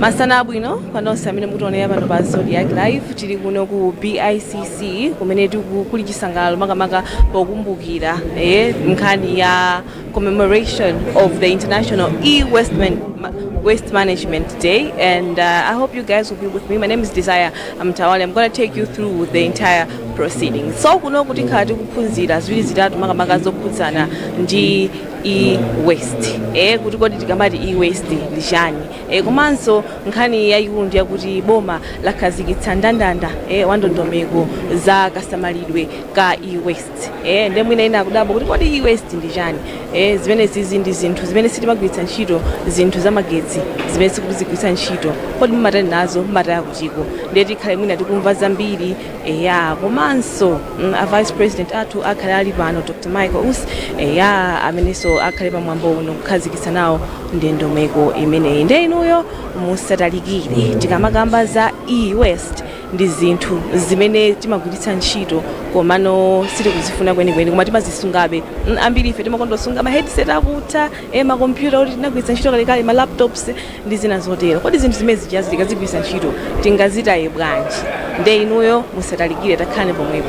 Masana bwino pano samene mukuonera pano pa Zodiac Live tili kuno ku BICC kumene kuli chisangalo makamaka pokumbukira nkhani ya commemoration of the International Waste Management Day, and I hope you guys will be with me. My name is Desire Amtawale. I'm going to take you through the entire proceedings. So kuno kuti khati kuphunzira ziwiri zitatu makamaka zokhudzana ndi e-waste kuti kodi tikamati e-waste ndishani komanso nkhani yayikulu ndiye kuti boma lakhazikitsa ndandanda wandondomeko za kasamalidwe ka e-waste ndi mwina ina kudabwa kuti kodi e-waste ndishani zimene zizi ndi zinthu zimene sitimagwiritsa ntchito zinthu zamagetsi zimene sikuzigwiritsa ntchito kodi mumatani nazo mumataya kutiko ndiye tikhale mwina tikumva zambiri komanso a vice president athu akhale ali pano Dr. Michael Us amenenso akhale pamwambo uno kukhazikitsa nawo ndondomeko imeneyi ndi inuyo musatalikire tikamakamba za e-waste ndi zinthu zimene timagwiritsa ntchito komano sitikuzifuna kwenikweni koma timazisungabe ambiri ife timakondosunga ma headset akutha makompyuta kuti tinagwiritsa ntchito kalekale ma laptops ndi zina zotero kodi zinthu zimene zijazi tikazigwiritsa ntchito tingazitaye bwanji ndi inuyo musatalikire takhale pomwepo.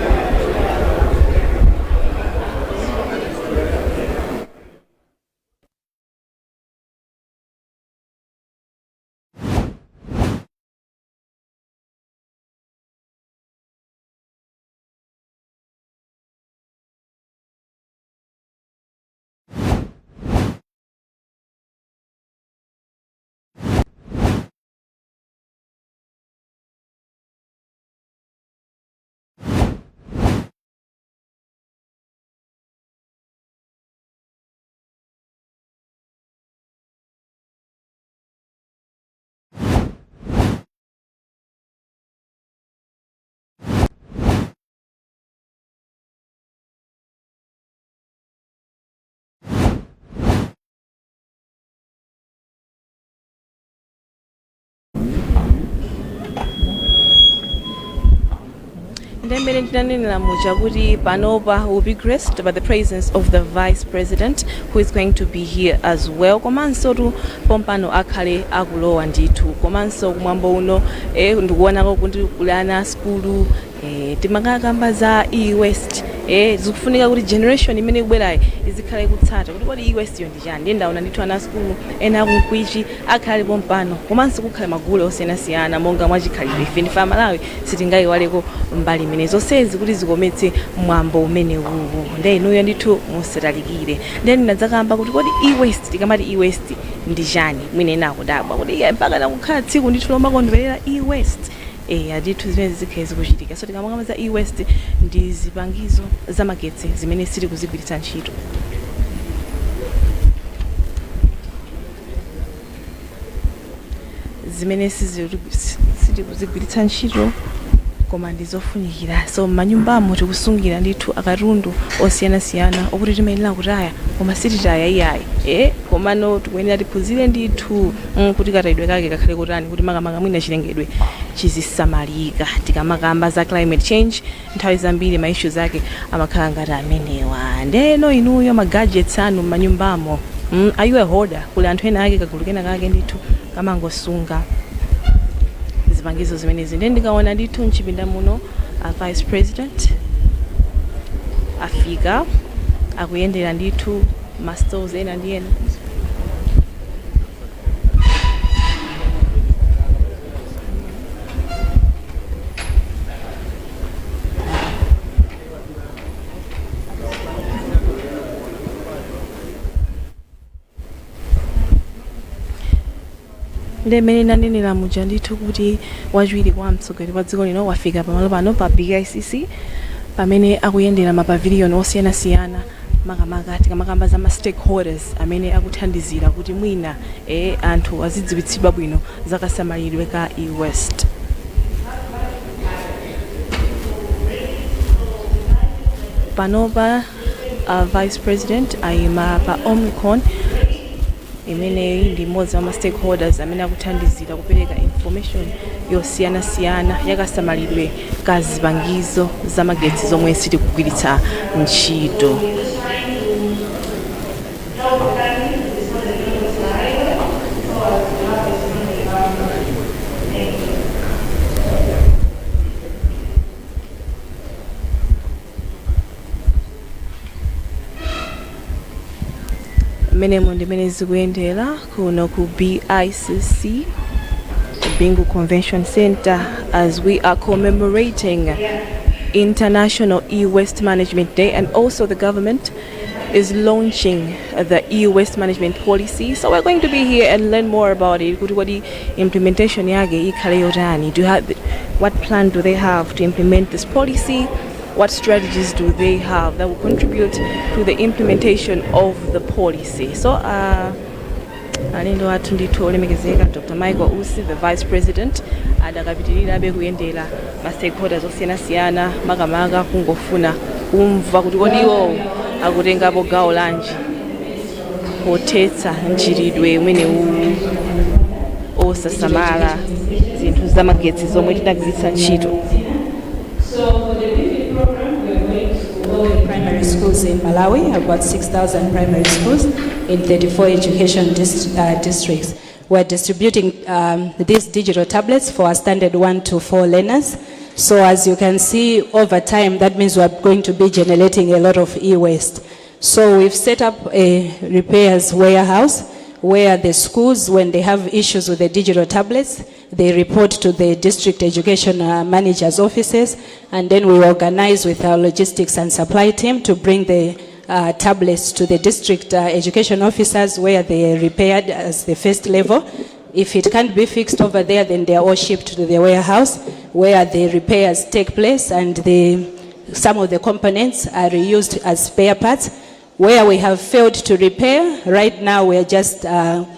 Ndembele ndinanena muja kuti panopa will be graced by the presence of the vice president who is going to be here as well. Komanso tu pompano akhale akulowa ndithu komanso kumwambo uno ndikuonako kuti kulana skulu timakakamba za e-waste zikufunika kuti generation imene ikubwerayi izikhale kutsata kuti kodi e-waste yo ndichani ndiye ndaona ndithu ana skulu ena akunkwichi akhale pompano komanso kukhale magulu osiyanasiyana monga mwachikhalidwe ife ndife Amalawi sitingayiwaleko mbali imene zonsezi kuti zikometse mwambo umene uwu ndi inuyo ndithu musatalikire ndiye ndinadzakamba kuti kodi e-waste tikamati e-waste ndichani mwine ena akudabwa kuti mpaka nakukhala tsiku ndithu lomakondwerera e-waste adithu zimene zikhaye zikuchitika so tikamakamba za e-waste ndi zipangizo zamagetsi zimene sili kuzigwiritsa ntchito zimene sili kuzigwiritsa ntchito koma ndizofunikira so manyumbamo tikusungira ndithu akatundu osiyanasiyana okuti timayenera kutaya koma sititaya iyayi komano tikuyenera tiphunzire ndithu kuti katayidwe kake kakhale kutani kuti makamaka mwina chilengedwe chizisamalika tikamakamba za climate change nthawi zambiri ma issues ake amakhala ngati amenewa ndeno inuyo ma gadgets anu manyumbamo are you a hoarder kuli anthu ena ake kagulu kena kake ndithu kamangosunga zipangizo zimenezi ndiye ndikaona ndithu mchipinda muno a vice president afika akuyendera ndithu ma stores ena ndi ena ndemene nanenera muja ndithu kuti wachiwiri kwa mtsogoleri wa dziko lino wafika pamalo pano pa BICC pamene akuyendera mapavilion osiyanasiyana makamaka tikamakamba za ma stakeholders amene akuthandizira kuti mwina anthu azidziwitsidwa bwino zakasamalidwe ka e-waste. Panopa vice president ayima pa Omnicon imene ndi mmodzi wa ma stakeholders amene akuthandizira kupereka information yosiyanasiyana yakasamalidwe ka zipangizo zamagetsi zomwe sitikugwiritsa ntchito. Menemo ndimene zikuyendera kuno ku BICC Bingu Convention Center as we are commemorating International E-Waste Management Day, and also the government is launching the e-waste management policy. So we're going to be here and learn more about it. What the implementation yage ikhale yotani? What plan do they have to implement this policy? What strategies do they have that will contribute to the implementation of the policy? So Alindo atundito olemekezeka Dr. Michael Usi, the Vice President, adakapitirira abe kuyendera ma stakeholders osiyana makamaka kungofuna kumva kuti kodiwo akutengapo gawo lanji potetsa mchiridwe umene osasamala zinthu zamagetsi zomwe tinagwiritsa ntchito. Primary schools in Malawi, about 6,000 primary schools in 34 education districts. We're distributing these digital tablets for our standard 1 to 4 learners. So as you can see, over time, that means we're going to be generating a lot of e-waste. So we've set up a repairs warehouse where the schools, when they have issues with the digital tablets, they report to the district education managers' offices, and then we organize with our logistics and supply team to bring the tablets to the district education officers where they are repaired as the first level. If it can't be fixed over there, then they are all shipped to the warehouse where the repairs take place, and some of the components are reused as spare parts. Where we have failed to repair, right now we are just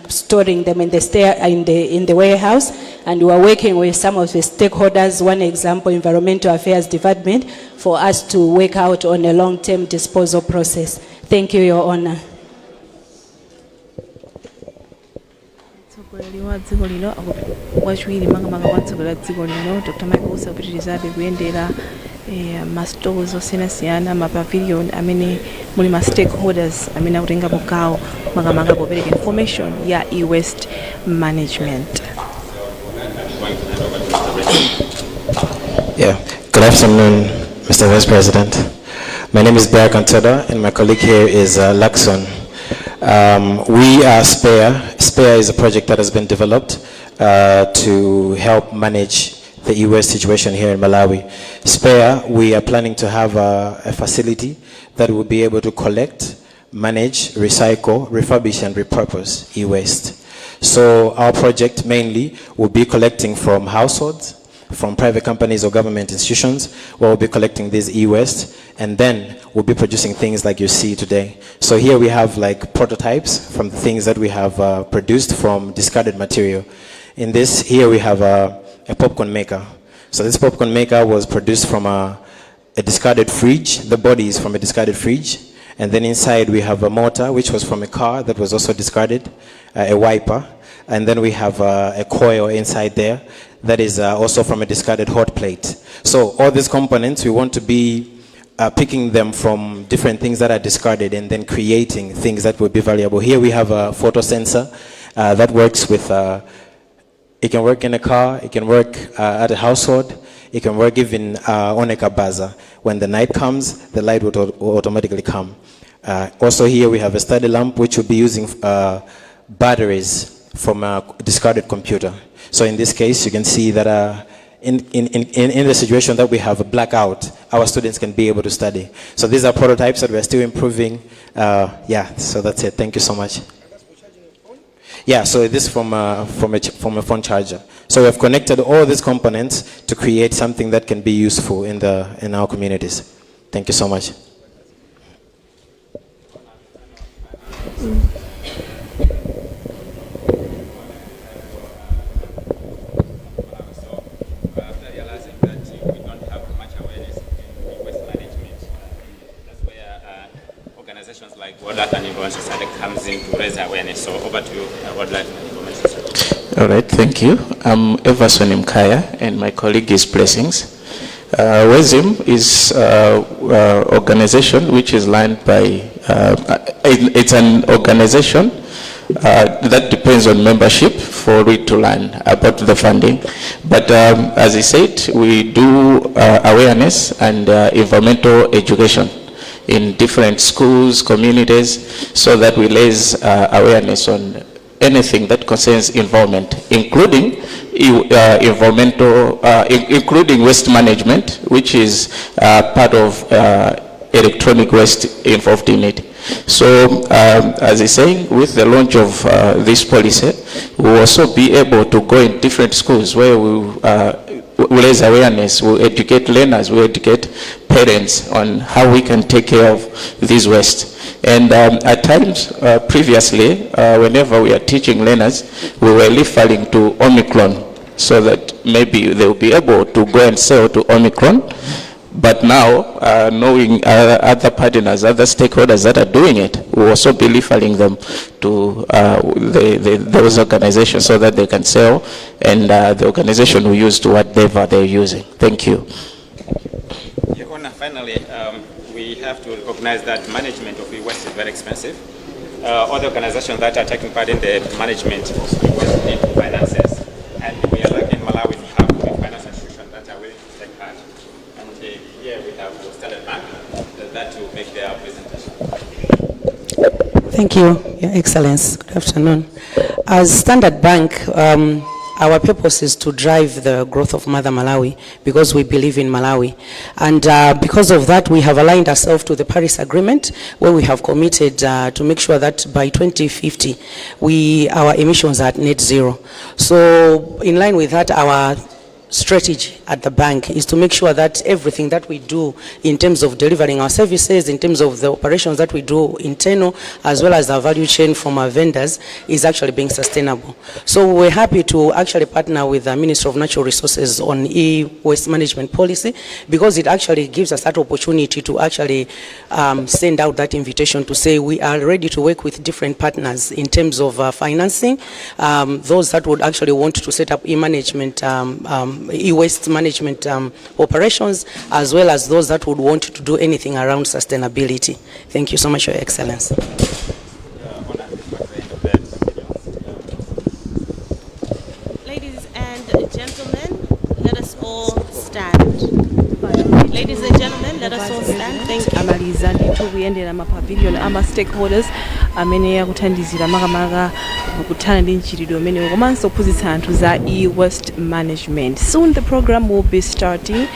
storing them in the warehouse, and we are working with some of the stakeholders. One example, Environmental Affairs Department, for us to work out on a long-term disposal process. Thank you, Your Honor. Dr. Michael Usi akupitirizabe kuyendera mastores osiyana ma pavilion amene muli ma stakeholders amene akutengapo gawo makamaka popereka information ya e-waste management. Yeah, good afternoon, Mr. Vice President. My name is Bear Cantada, and my colleague here is Lakson. We are SPARE. SPARE is a project that has been developed to help manage the e-waste situation here in Malawi. SPARE, we are planning to have a facility that will be able to collect, manage, recycle, refurbish, and repurpose e-waste. So our project mainly will be collecting from households, from private companies or government institutions, where we'll be collecting this e-waste, and then we'll be producing things like you see today. So here we have like prototypes from the things that we have produced from discarded material. In this, here we have a popcorn maker. So this popcorn maker was produced from a discarded fridge. The body is from a discarded fridge. And then inside we have a motor, which was from a car that was also discarded, a wiper. And then we have a coil inside there that is also from a discarded hot plate. So all these components, we want to be picking them from different things that are discarded and then creating things that will be valuable. Here we have a photo sensor that works with, it can work in a car, it can work at a household, it can work even on a kabaza. When the night comes, the light will automatically come. Also here we have a study lamp which will be using batteries from a discarded computer. So in this case, you can see that in the situation that we have a blackout, our students can be able to study. So these are prototypes that we're still improving. Yeah, so that's it. Thank you so much. Yeah, so this is from a phone charger. So we have connected all these components to create something that can be useful in our communities. Thank you so much. Like Wildlife and Environment Society comes in to raise awareness. So over to you, Wildlife and Environment Society. All right, thank you. I'm Everson Mkaya, and my colleague is Blessings. WESIM is an organization which is led by, it's an organization that depends on membership for it to learn about the funding. But as I said, we do awareness and environmental education. in different schools, communities, so that we raise awareness on anything that concerns environment, including including waste management, which is part of electronic waste involved in it. So, as he's saying, with the launch of this policy, we will also be able to go in different schools where we raise awareness, we educate learners, we educate parents on how we can take care of this waste. And at times, previously, whenever we are teaching learners, we were referring to Omicron, so that maybe they will be able to go and sell to Omicron. But now, knowing other partners, other stakeholders that are doing it, we'll also be referring them to those organizations so that they can sell, and the organization will use to whatever they're using. Thank you. Your Honor, finally, we have to recognize that management of e-waste is very expensive. All the organizations that are taking part in the management of e-waste need finances, and we are lucky in Malawi to have finance institutions that are willing to take part. And here we have the Standard Bank that will make their presentation. Thank you, Your Excellence. Good afternoon. As Standard Bank, our purpose is to drive the growth of Mother Malawi because we believe in Malawi. And because of that, we have aligned ourselves to the Paris Agreement, where we have committed to make sure that by 2050, our emissions are at net zero. So in line with that, our strategy at the bank is to make sure that everything that we do in terms of delivering our services, in terms of the operations that we do internal, as well as our value chain from our vendors, is actually being sustainable. So we're happy to actually partner with the Ministry of Natural Resources on e-waste management policy, because it actually gives us that opportunity to actually send out that invitation to say we are ready to work with different partners in terms of financing, those that would actually want to set up e-management e-waste management operations, as well as those that would want to do anything around sustainability. Thank you so much, Your Excellency. Ladies and gentlemen, let us all stand. Ladies and gentlemen, let us all stand. Thank you. Amaliza ndithu kuyendera mapavilion ama stakeholders amene akuthandizira makamaka kuthana ndi mchitidwe umenewu komanso kuphunzitsa anthu za e-waste management. Soon the program will be starting,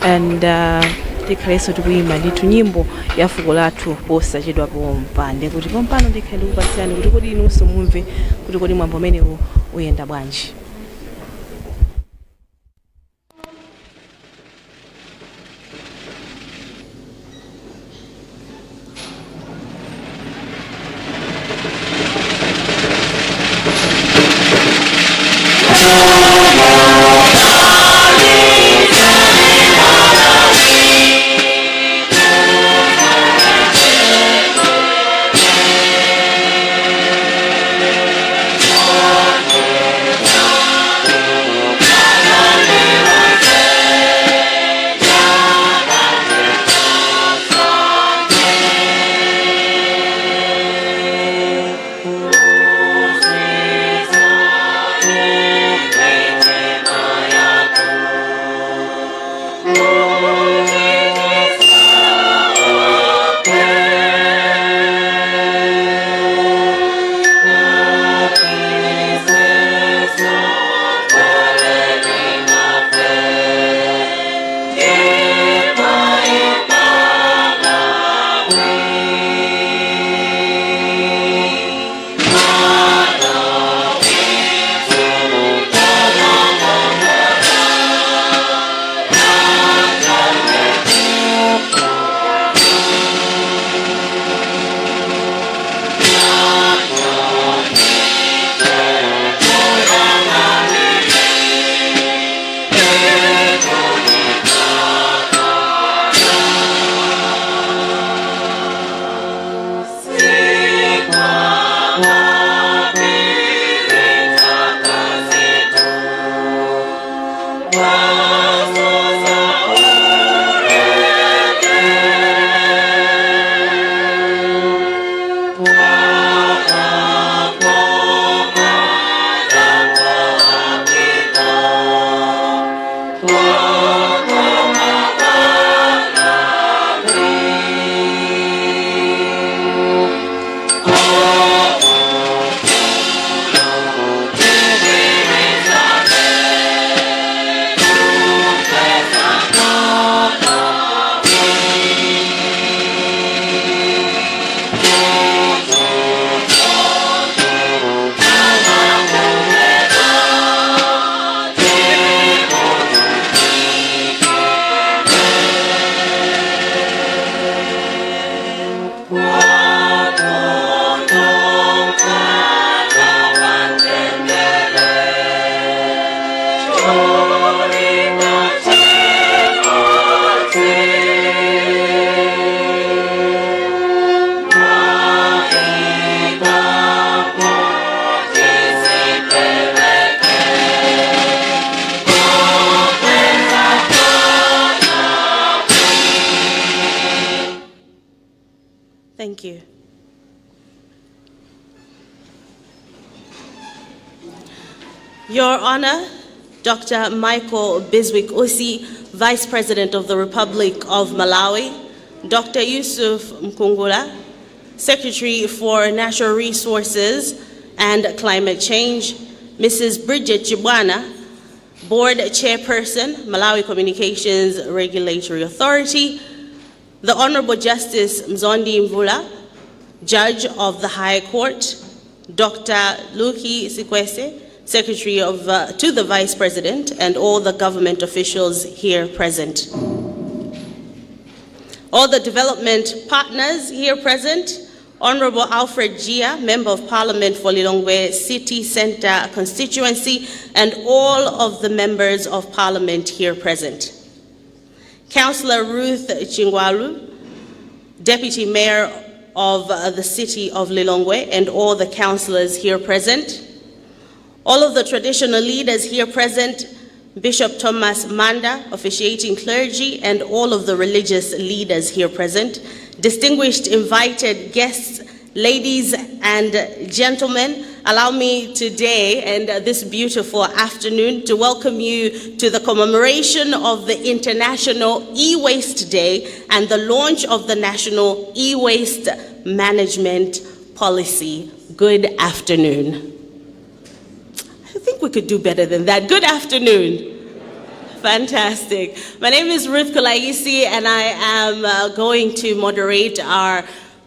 and tikhalenso tikuyimba ndithu nyimbo ya fuko lathu posachedwa pompande kuti pompano ndikhale ndikupatsirani kuti kodi inunso mumve kuti kodi mwambo umenewu uyenda bwanji. Thank you. Thank you. Your Honor, Dr. Michael Biswick Usi, Vice President of the Republic of Malawi, Dr. Yusuf Mkungula, Secretary for Natural Resources and Climate Change, Mrs. Bridget Chibwana, Board Chairperson, Malawi Communications Regulatory Authority, the Honorable Justice Mzondi Mvula, Judge of the High Court, Dr. Luki Sikwese, Secretary to the Vice President, and all the government officials here present. All the development partners here present, Honorable Alfred Gia, Member of Parliament for Lilongwe City Centre constituency, and all of the members of Parliament here present. Councillor Ruth Chingwalu, Deputy Mayor of the City of Lilongwe, and all the councillors here present. All of the traditional leaders here present, Bishop Thomas Manda, officiating clergy, and all of the religious leaders here present, distinguished invited guests, ladies and gentlemen, allow me today and this beautiful afternoon to welcome you to the commemoration of the International E-Waste Day and the launch of the National E-Waste Management Policy. Good afternoon. I think we could do better than that. Good afternoon. Fantastic. My name is Ruth Kulaisi, and I am going to moderate our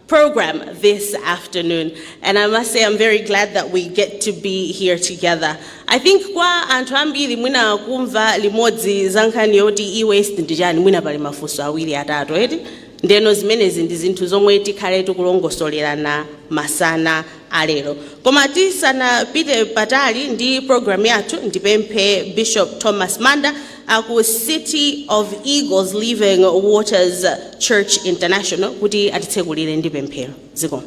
program this afternoon. And I must say I'm very glad that we get to be here together. I think kwa anthu ambiri mwina kumva limodzi zankhani yoti e-waste ndijani mwina pali mafunso awiri atatu eti ndeno zimenezi ndi zinthu zomwe tikhale tikulongosolerana masana alero. Koma tisanapite patali ndi program yathu ndipemphe Bishop Thomas Manda aku City of Eagles Living Waters Church International kuti atitsegulire ndi pemphero. Zikomo.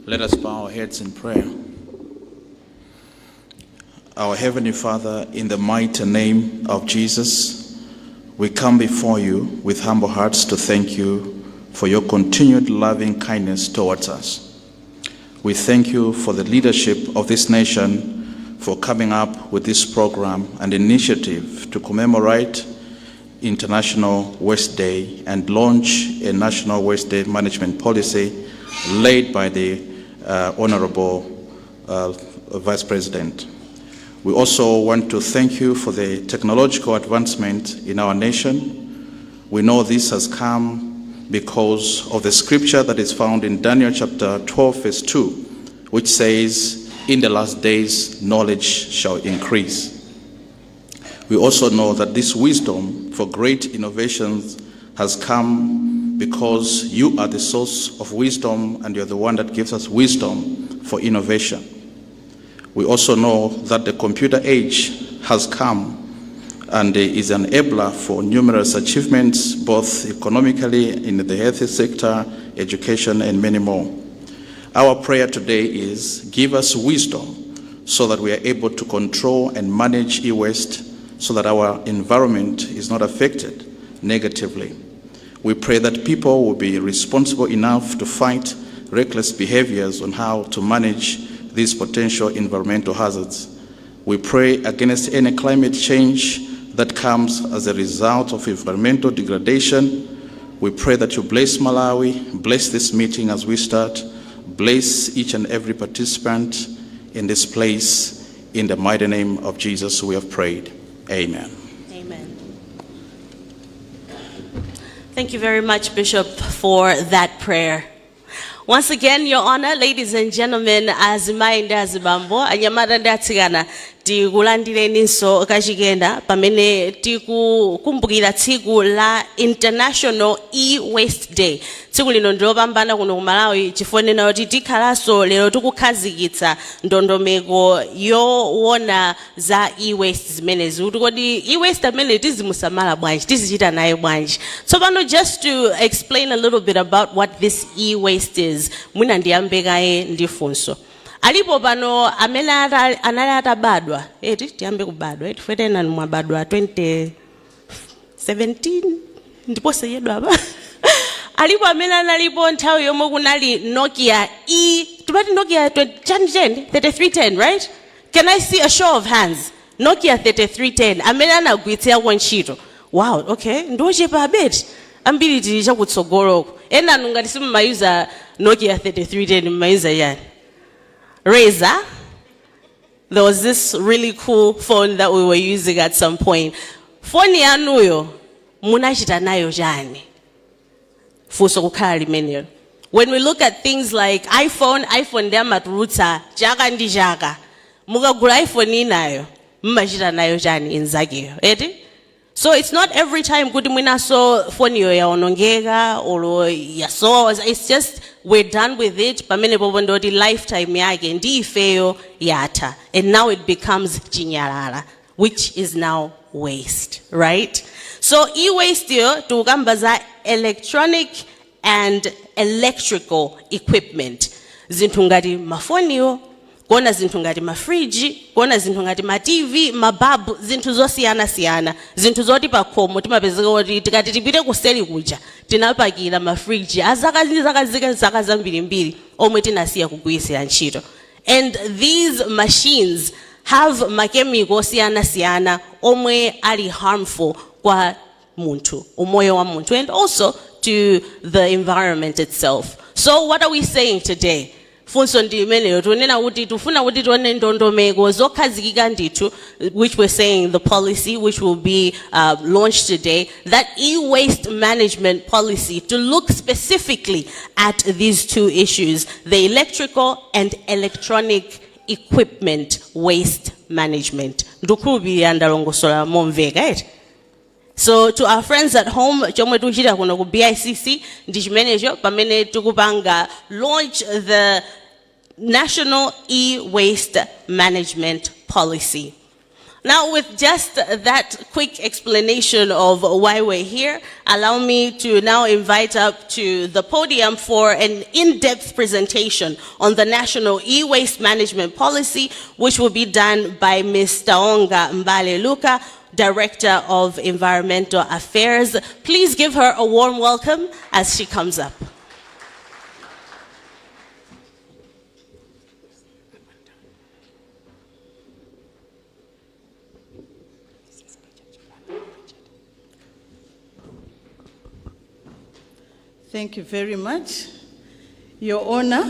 Let us bow our heads in prayer. Our Heavenly Father, in the mighty name of Jesus, we come before you with humble hearts to thank you for your continued loving kindness towards us. We thank you for the leadership of this nation for coming up with this program and initiative to commemorate International Waste Day and launch a National Waste Day Management Policy led by the Honorable Vice President. We also want to thank you for the technological advancement in our nation. We know this has come because of the scripture that is found in Daniel chapter 12 verse 2, which says, in the last days knowledge shall increase. We also know that this wisdom for great innovations has come because you are the source of wisdom and you're the one that gives us wisdom for innovation. We also know that the computer age has come and is an enabler for numerous achievements, both economically, in the health sector, education, and many more. Our prayer today is, give us wisdom so that we are able to control and manage e-waste so that our environment is not affected negatively. We pray that people will be responsible enough to fight reckless behaviors on how to manage these potential environmental hazards. We pray against any climate change that comes as a result of environmental degradation. We pray that you bless Malawi, bless this meeting as we start, bless each and every participant in this place. In the mighty name of Jesus we have prayed. Amen. Thank you very much, Bishop, for that prayer. Once again, Your Honor, ladies and gentlemen, azimai ndi azibambo, anyamata ndi atsikana, tikulandireninso kachikenda pamene tikukumbukira tsiku la International E-Waste Day. Tsiku lino ndilopambana kuno ku Malawi chifukwa kuti tikhalanso lero tikukhazikitsa ndondomeko yoona za e-waste zimenezi. Kuti kodi e-waste amene tizimusamala bwanji, tizichita naye bwanji. Tsopano just to explain a little bit about what this e-waste is, mwina ndiyambe kaye ndi funso. Alipo pano amene anali atabadwa, tiyambe kubadwa, tifwetena mwabadwa 2017, ndipo seyedwa apa. Alipo amene analipo nthawi yomwe kunali Nokia tupati Nokia 3310, right? Can I see a show of hands? Nokia 3310, amene anagwiritsira kwa ntchito. Wow, okay, ndochepa abeti. Ambiri tili chakutsogoloko. Ena ngati simumayuza Nokia 3310, mumayuza yani. Razor. There was this really cool phone that we were using at some point. Phone yanuyo, munachita nayo chani. Fuso kukhala limenelo. When we look at things like iPhone ndiamatulutsa chaka ndi chaka. Mukagula iPhone inayo, mumachita nayo chani inzakiyo. So it's not every time kuti mwinaso phone yo yaonongeka or yaso. It's just we're done with it. Pamene popo ndoti lifetime yake ndi ifeyo yata. And now it becomes chinyalala, which is now waste, right? So e-waste yo tukamba za electronic and electrical equipment. Zinthu ngati mafoni yo, kuona zinthu ngati mafriji, kuona zinthu ngati ma TV, mababu, zinthu zosiyana, zinthu zoti pakhomo timapezeka kuti tikati tipite kuseli kuja, tinapakira mafriji zaka zambirimbiri omwe tinasiya kugwirisira ntchito. And these machines have makemiko osiyana omwe ali harmful kwa muntu, umoyo wa muntu, and also to the environment itself. So what are we saying today? Funso ndimeneyo tunena kuti tufuna kuti tuone ndondomeko zokhazikika ndithu, which we're saying the policy which will be launched today, that e-waste management policy to look specifically at these two issues, the electrical and electronic equipment waste management. Ndukubira ndalongosola momveka. So to our friends at home, chomwe tuchita kuno ku BICC ndi chimenecho pamene tikupanga launch the National E-Waste Management Policy. Now, with just that quick explanation of why we're here, allow me to now invite up to the podium for an in-depth presentation on the National E-Waste Management Policy, which will be done by Ms. Taonga Mbale Luka, Director of Environmental Affairs. Please give her a warm welcome as she comes up. Thank you very much. Your Honor,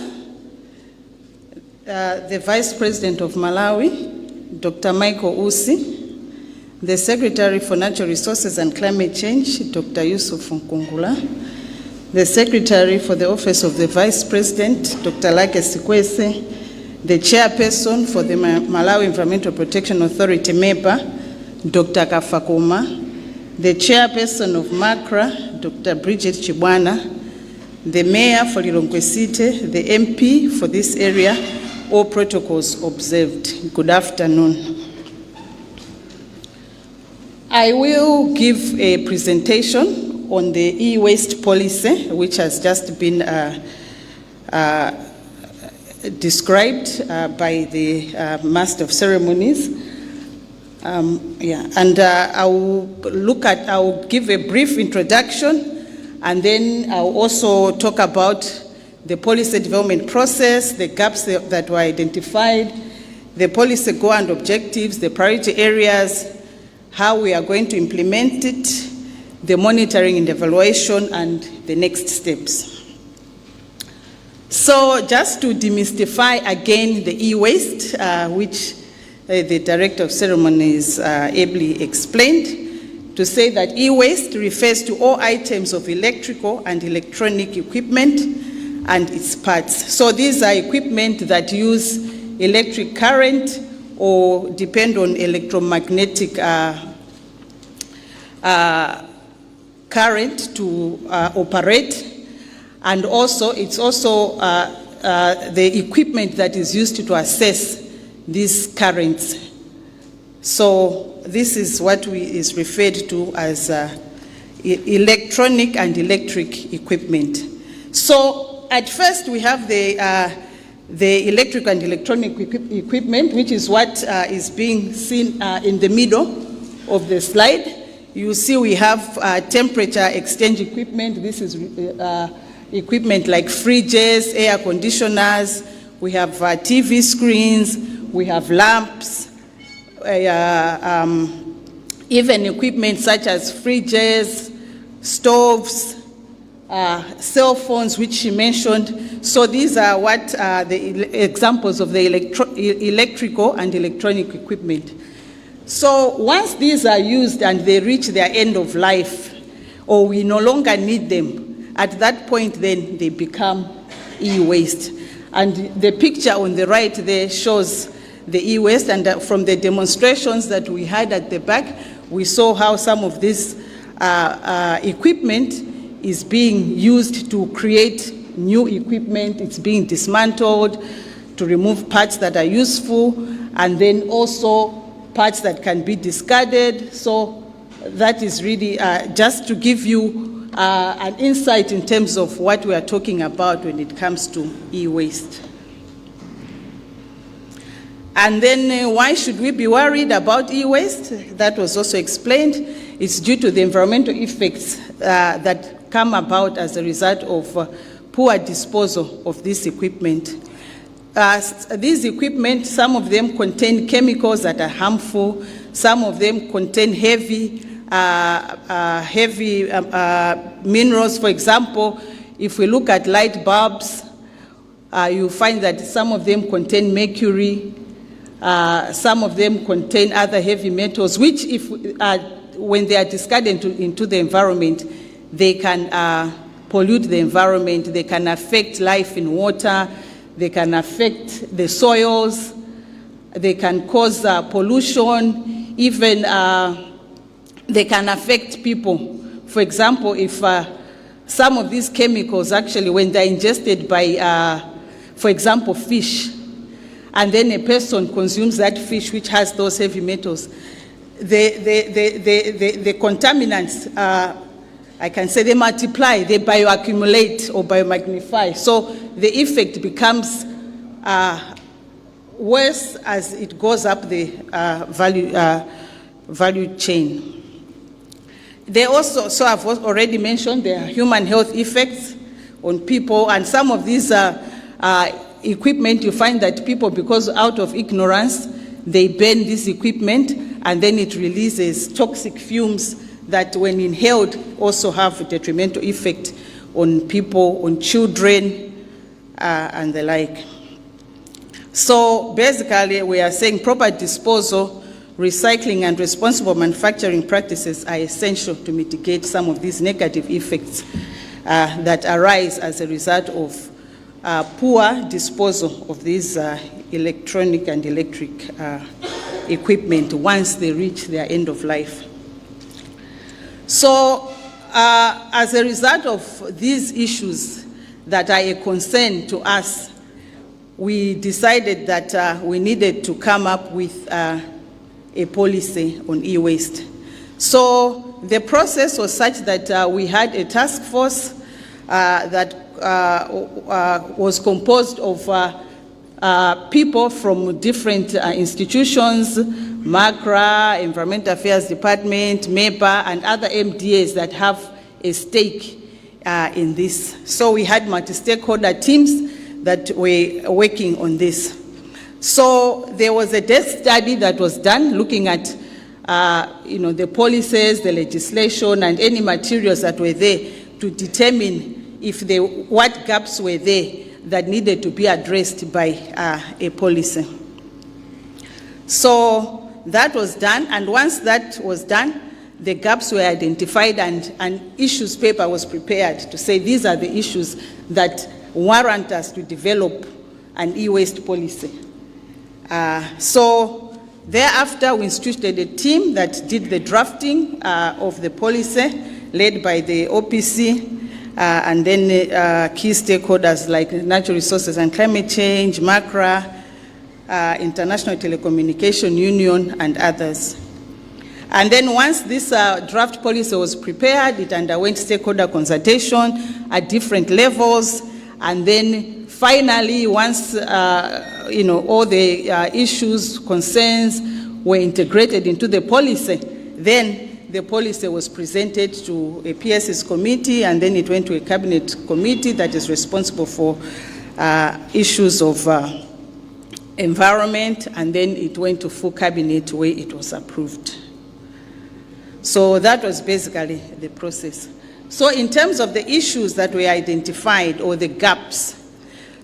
the Vice President of Malawi, Dr. Michael Usi, the Secretary for Natural Resources and Climate Change, Dr. Yusuf Nkungula, the Secretary for the Office of the Vice President, Dr. Lake Sikwese, the Chairperson for the Malawi Environmental Protection Authority, MEPA, Dr. Kafakuma, the Chairperson of MACRA, Dr. Bridget Chibwana, the Mayor for Lilongwe City, the MP for this area, all protocols observed. Good afternoon. I will give a presentation on the e-waste policy, which has just been described by the Master of Ceremonies. I'll give a brief introduction, and then I'll also talk about the policy development process, the gaps that were identified, the policy goal and objectives, the priority areas, how we are going to implement it, the monitoring and evaluation, and the next steps. So just to demystify again the e-waste, which the Director of Ceremonies ably explained, to say that e-waste refers to all items of electrical and electronic equipment and its parts. So these are equipment that use electric current or depend on electromagnetic current to operate. And also, it's also the equipment that is used to assess these currents. So this is what is referred to as electronic and electric equipment. So at first we have the electric and electronic equipment, which is what is being seen in the middle of the slide. You see we have temperature exchange equipment. This is equipment like fridges, air conditioners. We have TV screens. We have lamps. Even equipment such as fridges, stoves, cell phones, which she mentioned. So these are what the examples of the electrical and electronic equipment. So once these are used and they reach their end of life, or we no longer need them, at that point then they become e-waste. And the picture on the right there shows the e-waste, and from the demonstrations that we had at the back, we saw how some of this equipment is being used to create new equipment. It's being dismantled to remove parts that are useful, and then also parts that can be discarded. So that is really just to give you an insight in terms of what we are talking about when it comes to e-waste. And then why should we be worried about e-waste? That was also explained. It's due to the environmental effects that come about as a result of poor disposal of this equipment. These equipment, some of them contain chemicals that are harmful. Some of them contain heavy minerals. For example, if we look at light bulbs, you find that some of them contain mercury. Some of them contain other heavy metals, which when they are discarded into the environment, they can pollute the environment. They can affect life in water. They can affect the soils. They can cause pollution. Even they can affect people. For example, if some of these chemicals actually, when they're ingested by, for example, fish, and then a person consumes that fish which has those heavy metals, the contaminants, I can say they multiply, they bioaccumulate or biomagnify. So the effect becomes worse as it goes up the value chain. They also, so I've already mentioned, there are human health effects on people, and some of these equipment, you find that people, because out of ignorance, they burn this equipment, and then it releases toxic fumes that when inhaled also have a detrimental effect on people, on children, and the like. So basically we are saying proper disposal, recycling and responsible manufacturing practices are essential to mitigate some of these negative effects that arise as a result of poor disposal of these electronic and electric equipment once they reach their end of life. So as a result of these issues that are a concern to us, we decided that we needed to come up with a policy on e-waste. So the process was such that we had a task force that was composed of people from different institutions, MACRA, Environmental Affairs Department, MEPA, and other MDAs that have a stake in this. So we had multi-stakeholder teams that were working on this. So there was a desk study that was done looking at the policies, the legislation, and any materials that were there to determine if what gaps were there that needed to be addressed by a policy. So that was done, and once that was done, the gaps were identified and an issues paper was prepared to say these are the issues that warrant us to develop an e-waste policy. So thereafter, we instituted a team that did the drafting of the policy, led by the OPC, and then key stakeholders like Natural Resources and Climate Change, MACRA, International Telecommunication Union, and others. And then once this draft policy was prepared, it underwent stakeholder consultation at different levels, and then finally, once all the issues, concerns were integrated into the policy, then the policy was presented to a PSS committee, and then it went to a cabinet committee that is responsible for issues of environment, and then it went to full cabinet where it was approved. So that was basically the process. So in terms of the issues that were identified or the gaps,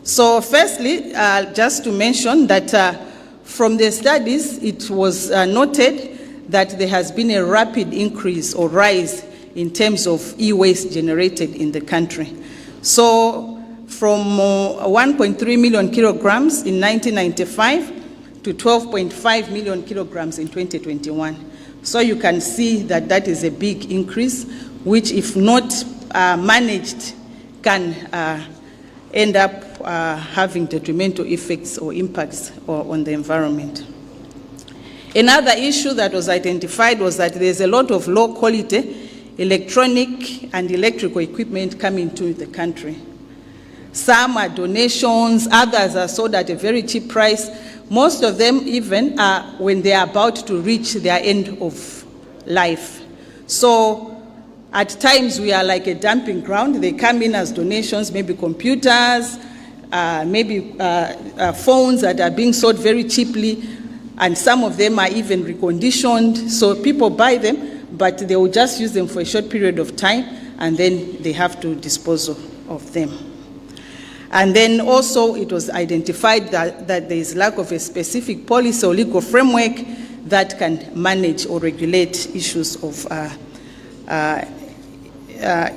so firstly, just to mention that from the studies, it was noted that there has been a rapid increase or rise in terms of e-waste generated in the country. So from 1.3 million kilograms in 1995 to 12.5 million kilograms in 2021. So you can see that that is a big increase, which if not managed can end up having detrimental effects or impacts on the environment. Another issue that was identified was that there's a lot of low quality electronic and electrical equipment coming to the country. Some are donations, others are sold at a very cheap price. Most of them even are when they are about to reach their end of life. So at times we are like a dumping ground. They come in as donations, maybe computers, maybe phones that are being sold very cheaply, and some of them are even reconditioned. So people buy them, but they will just use them for a short period of time, and then they have to dispose of them. And then also it was identified that there is lack of a specific policy or legal framework that can manage or regulate issues of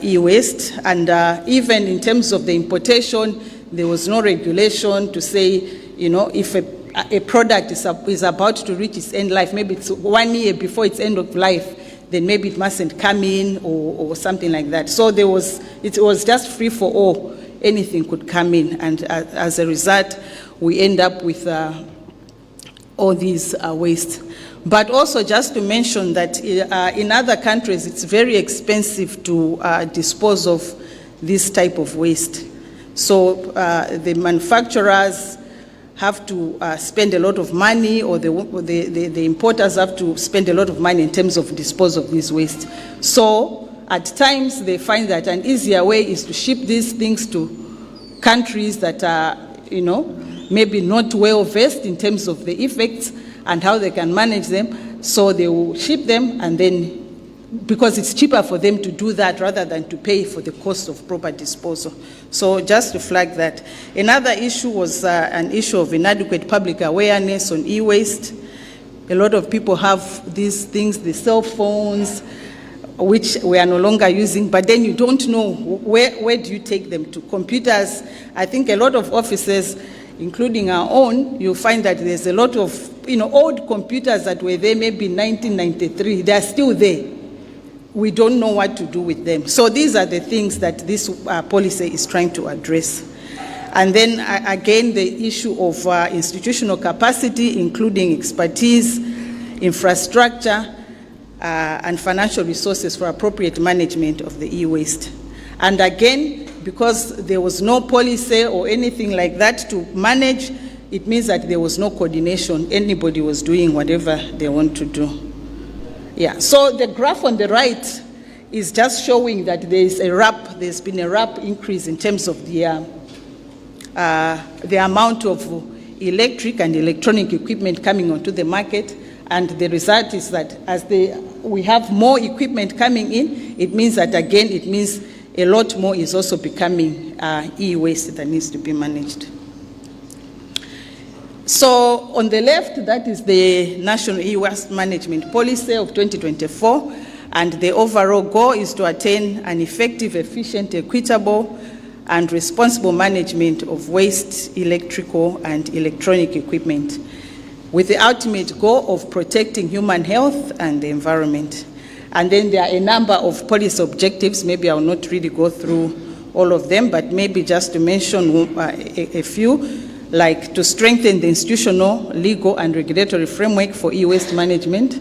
e-waste. And even in terms of the importation, there was no regulation to say, if a product is about to reach its end life, maybe it's 1 year before its end of life, then maybe it mustn't come in or something like that. So it was just free for all. Anything could come in, and as a result, we end up with all these waste. But also just to mention that in other countries, it's very expensive to dispose of this type of waste. So the manufacturers have to spend a lot of money, or the importers have to spend a lot of money in terms of disposal of this waste. So at times, they find that an easier way is to ship these things to countries that are, maybe not well versed in terms of the effects and how they can manage them. So they will ship them, and then, because it's cheaper for them to do that rather than to pay for the cost of proper disposal. So just to flag that. Another issue was an issue of inadequate public awareness on e-waste. A lot of people have these things, the cell phones, which we are no longer using, but then you don't know where do you take them to. Computers, I think a lot of offices, including our own, you'll find that there's a lot of old computers that were there maybe in 1993, they're still there. We don't know what to do with them. So these are the things that this policy is trying to address. And then again, the issue of institutional capacity, including expertise, infrastructure, and financial resources for appropriate management of the e-waste. And again, because there was no policy or anything like that to manage, it means that there was no coordination. Anybody was doing whatever they want to do. Yeah, so the graph on the right is just showing that there's been a rapid increase in terms of the amount of electric and electronic equipment coming onto the market. And the result is that as we have more equipment coming in, it means that again, it means a lot more is also becoming e-waste that needs to be managed. So on the left, that is the National E-Waste Management Policy of 2024. And the overall goal is to attain an effective, efficient, equitable, and responsible management of waste, electrical, and electronic equipment, with the ultimate goal of protecting human health and the environment. And then there are a number of policy objectives. Maybe I will not really go through all of them, but maybe just to mention a few, like to strengthen the institutional, legal, and regulatory framework for e-waste management,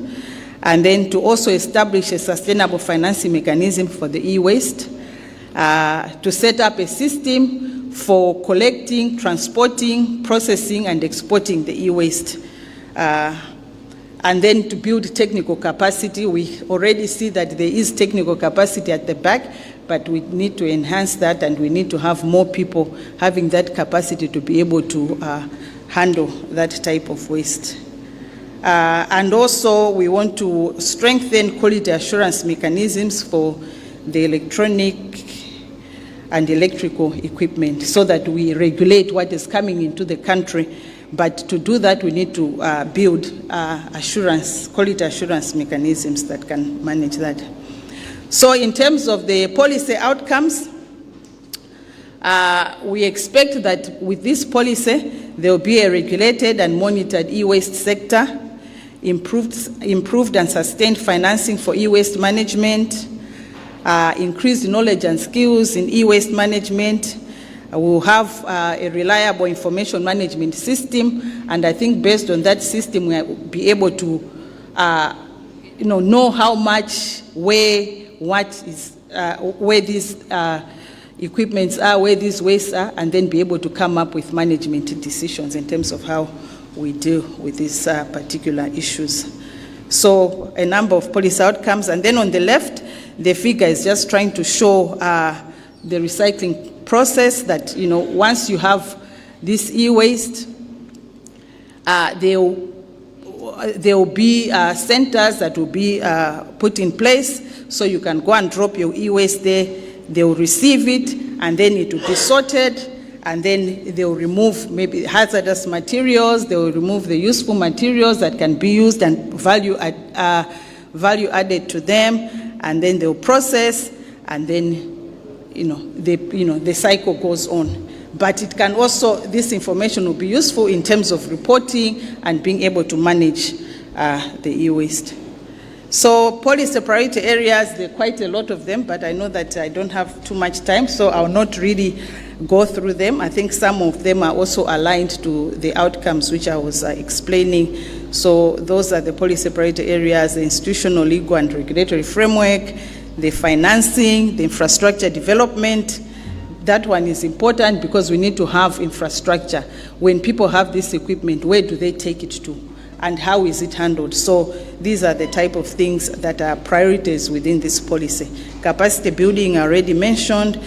and then to also establish a sustainable financing mechanism for the e-waste, to set up a system for collecting, transporting, processing, and exporting the e-waste. And then to build technical capacity. We already see that there is technical capacity at the back, but we need to enhance that, and we need to have more people having that capacity to be able to handle that type of waste. And also we want to strengthen quality assurance mechanisms for the electronic and electrical equipment so that we regulate what is coming into the country. But to do that, we need to build quality assurance mechanisms that can manage that. So in terms of the policy outcomes, we expect that with this policy, there will be a regulated and monitored e-waste sector, improved and sustained financing for e-waste management, increased knowledge and skills in e-waste management. We'll have a reliable information management system, and I think based on that system, we'll be able to know how much, where these equipments are, where these wastes are, and then be able to come up with management decisions in terms of how we deal with these particular issues. So a number of policy outcomes, and then on the left, the figure is just trying to show the recycling process that, once you have this e-waste, there will be centers that will be put in place, so you can go and drop your e-waste there. They will receive it, and then it will be sorted, and then they will remove maybe hazardous materials. They will remove the useful materials that can be used and value added to them, and then they will process, and then the cycle goes on. But it can also, this information will be useful in terms of reporting and being able to manage the e-waste. So policy priority areas, there are quite a lot of them, but I know that I don't have too much time, so I'll not really go through them. I think some of them are also aligned to the outcomes which I was explaining. So those are the policy priority areas: the institutional, legal, and regulatory framework, the financing, the infrastructure development. That one is important because we need to have infrastructure. When people have this equipment, where do they take it to? And how is it handled? So these are the type of things that are priorities within this policy. Capacity building, I already mentioned.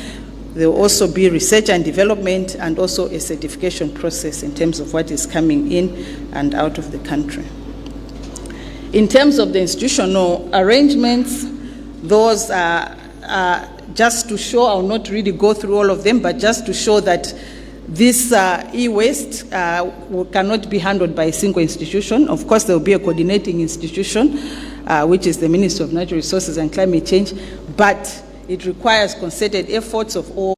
There will also be research and development, and also a certification process in terms of what is coming in and out of the country. In terms of the institutional arrangements, those are just to show, I'll not really go through all of them, but just to show that this e-waste cannot be handled by a single institution. Of course, there will be a coordinating institution, which is the Ministry of Natural Resources and Climate Change, but it requires concerted efforts of all.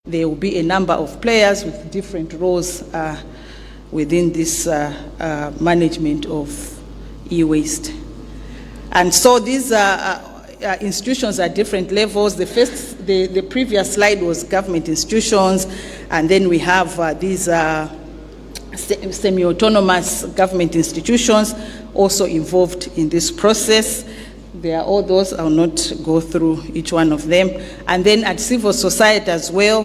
There will be a number of players with different roles within this management of e-waste. And so these institutions at different levels. The previous slide was government institutions, and then we have these semi-autonomous government institutions also involved in this process. There are all those, I'll not go through each one of them. And then at civil society as well,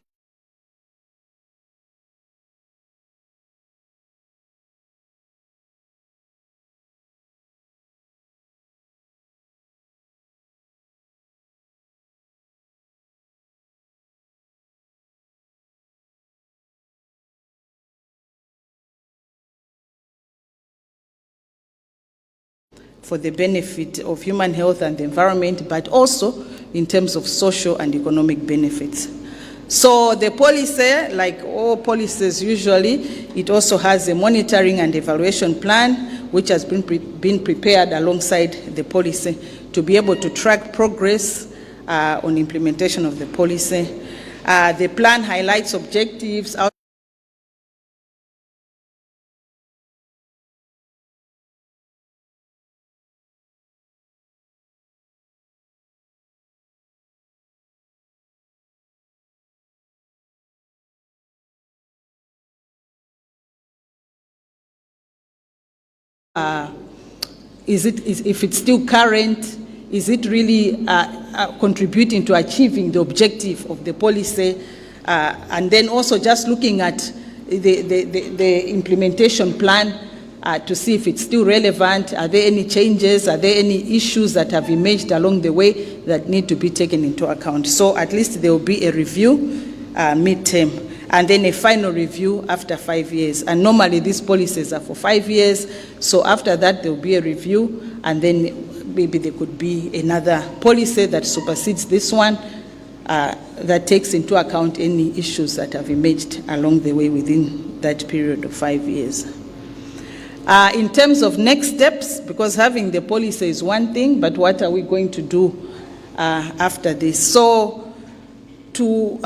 for the benefit of human health and the environment, but also in terms of social and economic benefits. So the policy, like all policies usually, it also has a monitoring and evaluation plan, which has been prepared alongside the policy to be able to track progress on implementation of the policy. The plan highlights objectives, if it's still current, is it really contributing to achieving the objective of the policy? And then also just looking at the implementation plan to see if it's still relevant. Are there any changes? Are there any issues that have emerged along the way that need to be taken into account? So at least there will be a review mid-term, and then a final review after 5 years. And normally these policies are for 5 years, so after that there will be a review, and then maybe there could be another policy that supersedes this one that takes into account any issues that have emerged along the way within that period of 5 years. In terms of next steps, because having the policy is one thing, but what are we going to do after this? So to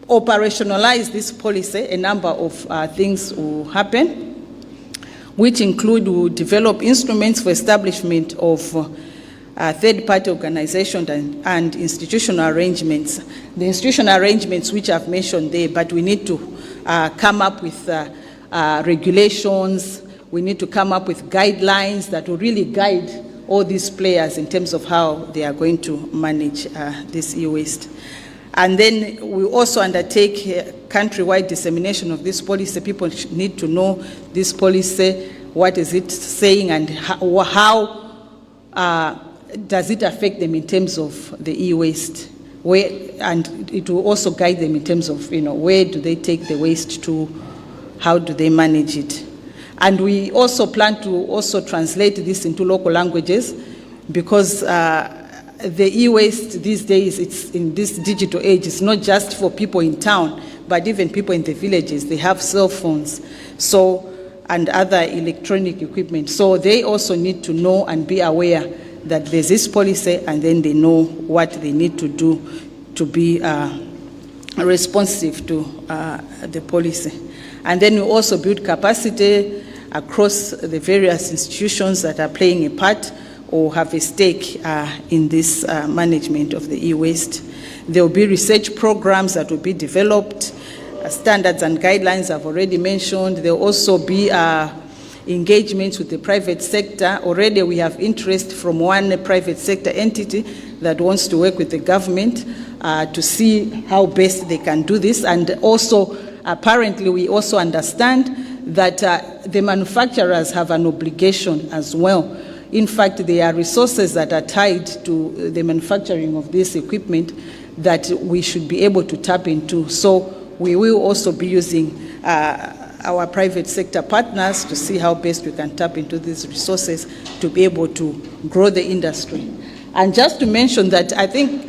operationalize this policy, a number of things will happen, which include we will develop instruments for establishment of third-party organizations and institutional arrangements. The institutional arrangements which I've mentioned there, but we need to come up with regulations, we need to come up with guidelines that will really guide all these players in terms of how they are going to manage this e-waste. And then we also undertake countrywide dissemination of this policy. People need to know this policy, what is it saying, and how does it affect them in terms of the e-waste. And it will also guide them in terms of, where do they take the waste to, how do they manage it. And we also plan to also translate this into local languages, because the e-waste these days, it's in this digital age, it's not just for people in town, but even people in the villages. They have cell phones and other electronic equipment. So they also need to know and be aware that there's this policy, and then they know what they need to do to be responsive to the policy. And then we also build capacity across the various institutions that are playing a part or have a stake in this management of the e-waste. There will be research programs that will be developed. Standards and guidelines I've already mentioned. There will also be engagements with the private sector. Already we have interest from one private sector entity that wants to work with the government to see how best they can do this. And also, apparently, we also understand that the manufacturers have an obligation as well. In fact, there are resources that are tied to the manufacturing of this equipment that we should be able to tap into. So we will also be using our private sector partners to see how best we can tap into these resources to be able to grow the industry. And just to mention that I think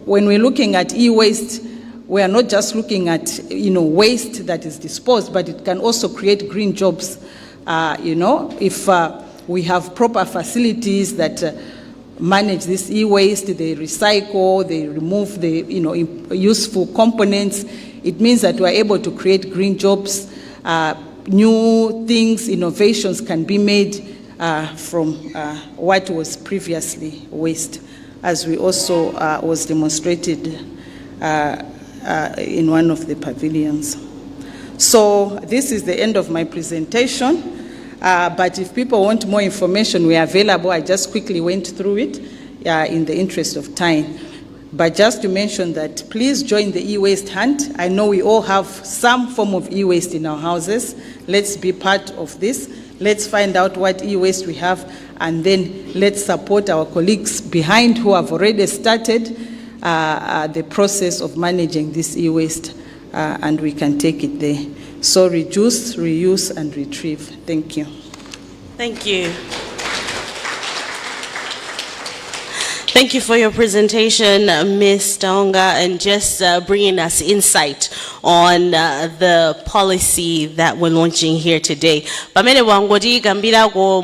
when we're looking at e-waste, we are not just looking at waste that is disposed, but it can also create green jobs. If we have proper facilities that manage this e-waste, they recycle, they remove the useful components, it means that we are able to create green jobs. New things, innovations can be made from what was previously waste, as we also was demonstrated in one of the pavilions. So this is the end of my presentation. But if people want more information, we are available. I just quickly went through it in the interest of time. But just to mention that, please join the e-waste hunt. I know we all have some form of e-waste in our houses. Let's be part of this. Let's find out what e-waste we have, and then let's support our colleagues behind who have already started the process of managing this e-waste, and we can take it there. So reduce, reuse, and retrieve. Thank you. Thank you. Thank you for your presentation, Ms. Taonga, and just bringing us insight on the policy that we're launching here today. Pamene wangoti kambirako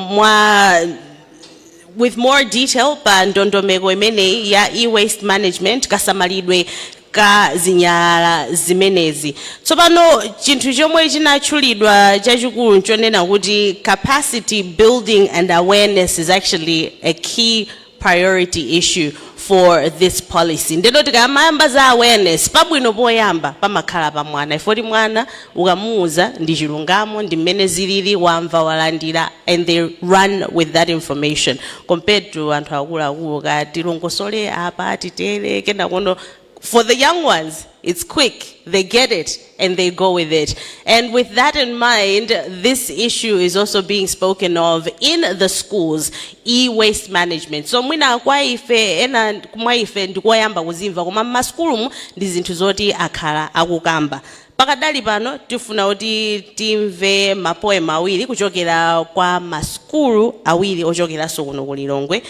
with more detail pa ndondomeko imene ya e-waste management kasamalidwe ka zinyala zimenezi. Tsopano chinthu chomwe chinatchulidwa chachikulu nchonena kuti capacity building and awareness is actually a key priority issue for this policy. Ndeno tikamayamba za awareness pabwino poyamba pamakhala pa mwana ifoti mwana ukamuuza ndi chilungamo ndi mmene zilili wamva walandira and they run with that information compared to anthu akuluakulu kati longosole apa titere kenda kono. For the young ones, it's quick. They get it and they go with it. And with that in mind, this issue is also being spoken of in the schools, e-waste management. So mwina kwa ife ena kumwa ife ndikoyamba kuzimva koma maskulu ndi zinthu zoti akhala akukamba. Pakadali pano tifuna kuti timve mapoema awiri kuchokera kwa maskulu awiri ochokera kuno ku Lilongwe.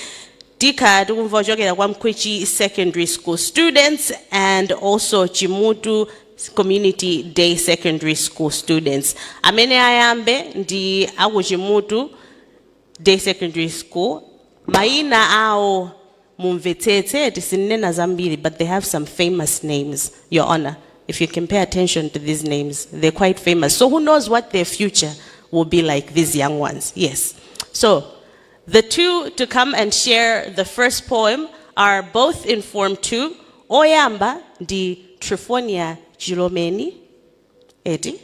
Tika tukumva kuchokera kwa Mkwichi Secondary School students and also Chimutu Community Day Secondary School students. Amene ayambe ndi aku Chimutu Day Secondary School. Maina ao mumvetete tisinena zambiri, but they have some famous names, Your Honor. If you can pay attention to these names, they're quite famous. So who knows what their future will be like, these young ones? Yes. So the two to come and share the first poem are both in Form 2. Oyamba di Trifonia Jilomeni, Eddie.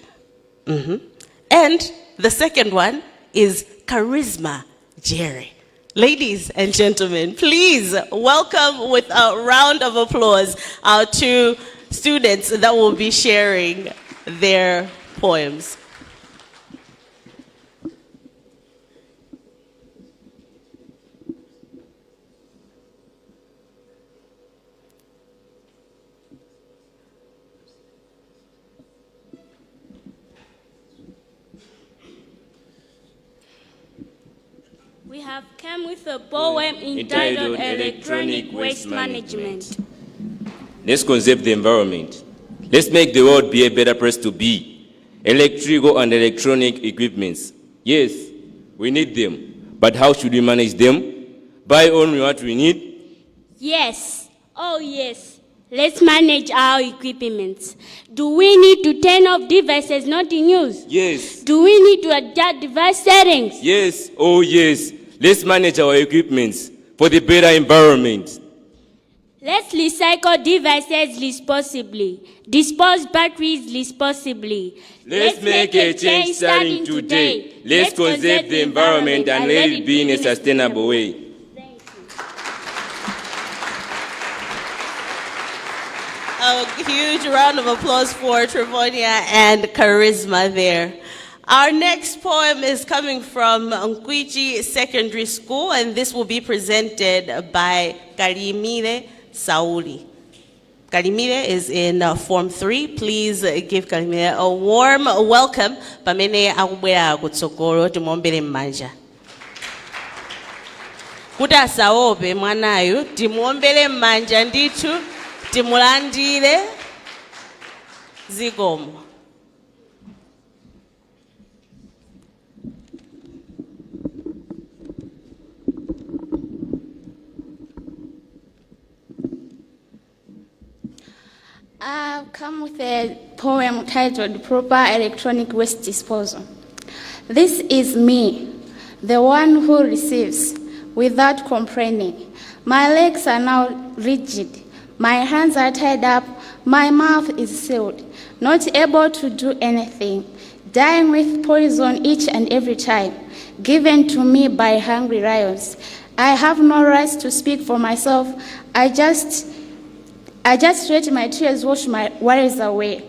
And the second one is Charisma Jerry. Ladies and gentlemen, please welcome with a round of applause our two students that will be sharing their poems. We have come with a poem entitled Electronic Waste Management. Let's conserve the environment. Let's make the world be a better place to be. Electrical and electronic equipments. Yes, we need them. But how should we manage them? Buy only what we need? Yes. Oh, yes. Let's manage our equipment. Do we need to turn off devices not in use? Yes. Do we need to adjust device settings? Yes. Oh, yes. Let's manage our equipments for the better environment. Let's recycle devices responsibly. Dispose batteries responsibly. Let's make a change starting today. Let's conserve the environment and let it be in a sustainable way. A huge round of applause for Trifonia and Charisma there. Our next poem is coming from Mkwichi Secondary School, and this will be presented by Kalimire Sauli. Kalimire is in Form 3. Please give Kalimire a warm welcome. Pamene akubwera kutsogolo timombere m'manja. Kuti asaope mwanayu, timombere m'manja ndithu, timulandire zikomo. I've come with a poem titled Proper Electronic Waste Disposal. This is me, the one who receives without complaining. My legs are now rigid. My hands are tied up. My mouth is sealed, not able to do anything, dying with poison each and every time, given to me by hungry lions. I have no right to speak for myself. I just let my tears wash my worries away.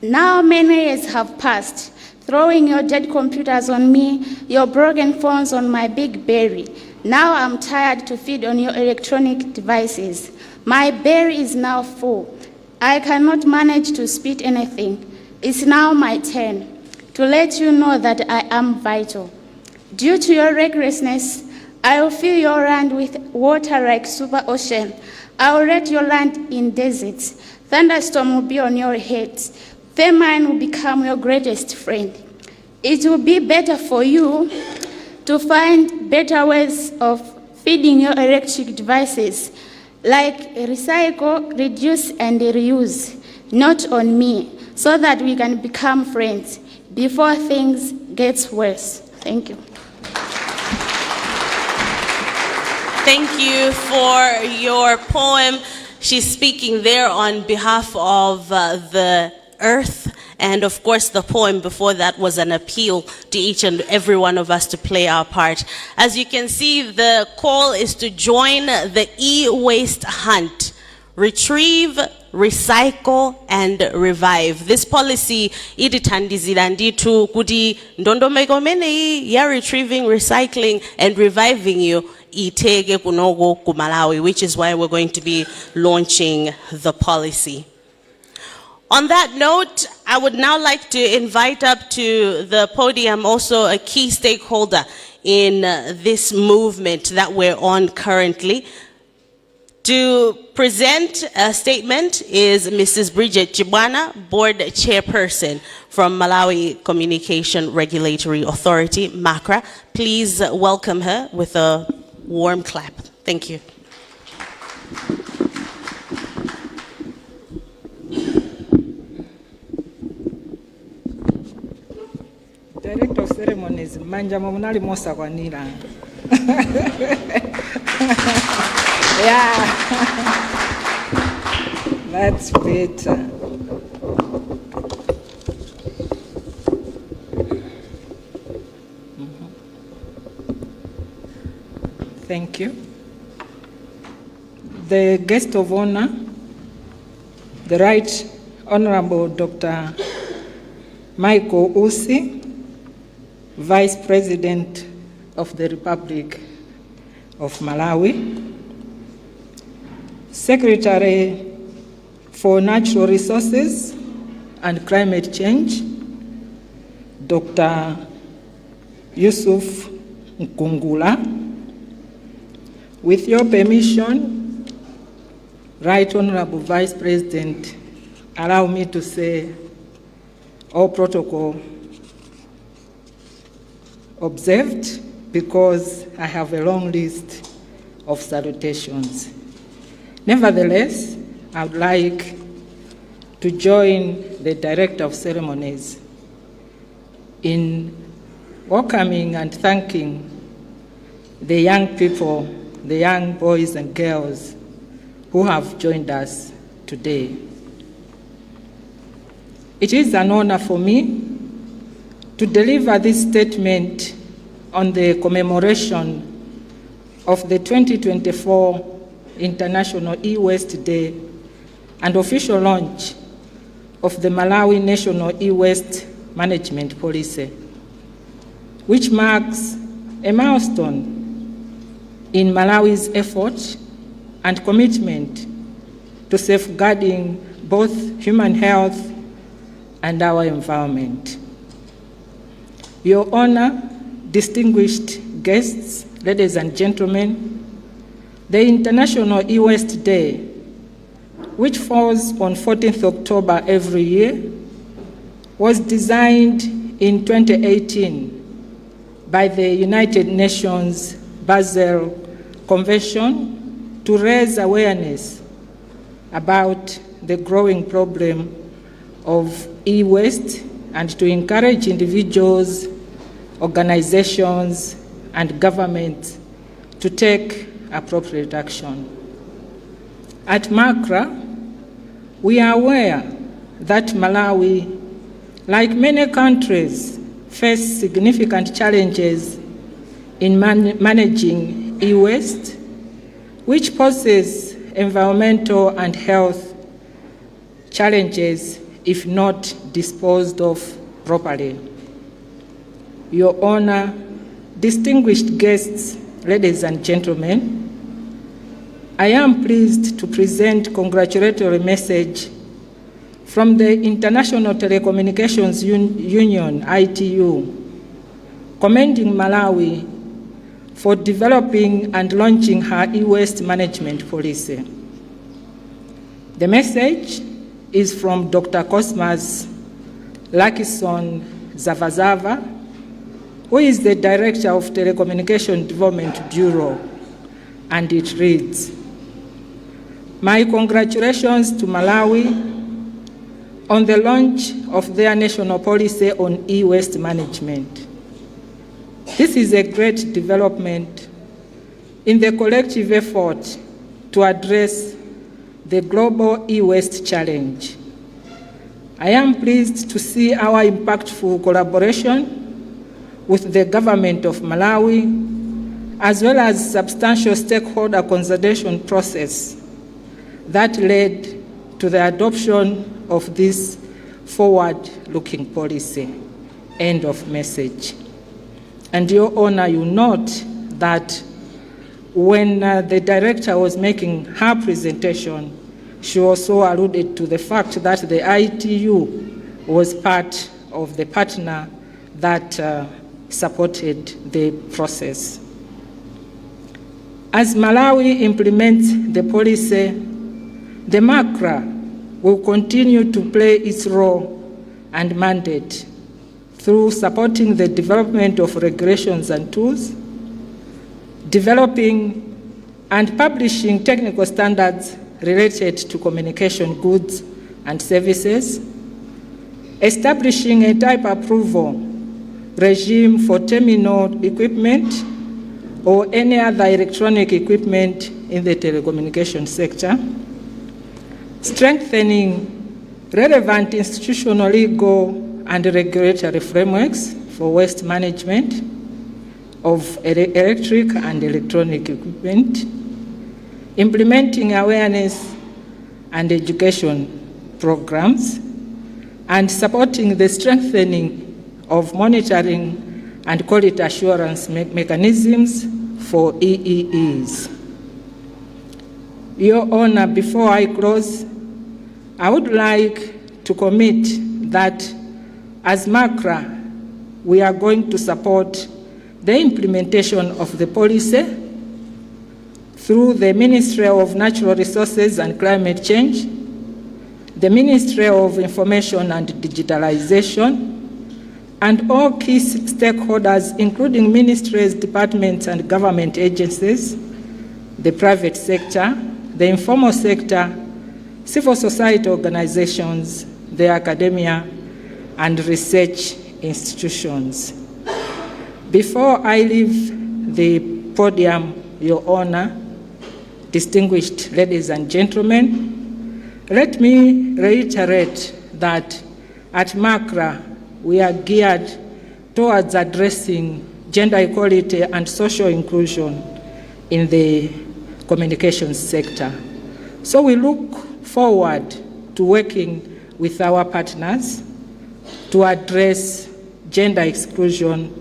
Now many years have passed, throwing your dead computers on me, your broken phones on my big berry. Now I'm tired to feed on your electronic devices. My berry is now full. I cannot manage to spit anything. It's now my turn to let you know that I am vital. Due to your recklessness, I will fill your land with water like super ocean. I will let your land in deserts. Thunderstorm will be on your heads. Famine will become your greatest friend. It will be better for you to find better ways of feeding your electric devices, like recycle, reduce, and reuse, not on me, so that we can become friends before things get worse. Thank you. Thank you for your poem. She's speaking there on behalf of the earth. And of course, the poem before that was an appeal to each and every one of us to play our part. As you can see, the call is to join the e-waste hunt. Retrieve, recycle, and revive. This policy idithandizira nditu kuti ndondomeko mene ya retrieving, recycling, and reviving you itege kunogo ku Malawi, which is why we're going to be launching the policy. On that note, I would now like to invite up to the podium also a key stakeholder in this movement that we're on currently. To present a statement is Mrs. Bridget Chibwana, Board Chairperson from Malawi Communication Regulatory Authority, MACRA. Please welcome her with a warm clap. Thank you. Director of Ceremonies, Manja Mamunali Mosa Kwanila. Yeah, that's better. Thank you. The guest of honor, the Right Honorable Dr. Michael Usi, Vice President of the Republic of Malawi, Secretary for Natural Resources and Climate Change, Dr. Yusuf Nkungula. With your permission, Right Honorable Vice President, allow me to say all protocol observed, because I have a long list of salutations. Nevertheless, I would like to join the Director of Ceremonies in welcoming and thanking the young people, the young boys and girls who have joined us today. It is an honor for me to deliver this statement on the commemoration of the 2024 International E-Waste Day and official launch of the Malawi National E-Waste Management Policy, which marks a milestone in Malawi's effort and commitment to safeguarding both human health and our environment. Your Honor, distinguished guests, ladies and gentlemen, the International E-Waste Day, which falls on 14th October every year, was designed in 2018 by the United Nations Basel Convention to raise awareness about the growing problem of e-waste and to encourage individuals, organizations, and governments to take appropriate action. At MACRA, we are aware that Malawi, like many countries, face significant challenges in managing e-waste, which poses environmental and health challenges if not disposed of properly. Your Honor, distinguished guests, ladies and gentlemen, I am pleased to present a congratulatory message from the International Telecommunications Union, ITU, commending Malawi for developing and launching her e-waste management policy. The message is from Dr. Cosmas Lakison Zavazava, who is the Director of Telecommunication Development Bureau, and it reads, "My congratulations to Malawi on the launch of their national policy on e-waste management. This is a great development in the collective effort to address the global e-waste challenge. I am pleased to see our impactful collaboration with the government of Malawi, as well as substantial stakeholder consultation process that led to the adoption of this forward-looking policy." End of message. And Your Honor, you note that when the director was making her presentation, she also alluded to the fact that the ITU was part of the partner that supported the process. As Malawi implements the policy, the MACRA will continue to play its role and mandate through supporting the development of regulations and tools, developing and publishing technical standards related to communication goods and services, establishing a type approval regime for terminal equipment or any other electronic equipment in the telecommunication sector, strengthening relevant institutional, legal, and regulatory frameworks for waste management of electric and electronic equipment, implementing awareness and education programs, and supporting the strengthening of monitoring and quality assurance mechanisms for EEEs. Your Honor, before I close, I would like to commit that as MACRA, we are going to support the implementation of the policy through the Ministry of Natural Resources and Climate Change, the Ministry of Information and Digitalization, and all key stakeholders, including ministries, departments, and government agencies, the private sector, the informal sector, civil society organizations, the academia, and research institutions. Before I leave the podium, Your Honor, distinguished ladies and gentlemen, let me reiterate that at MACRA, we are geared towards addressing gender equality and social inclusion in the communications sector. So we look forward to working with our partners to address gender exclusion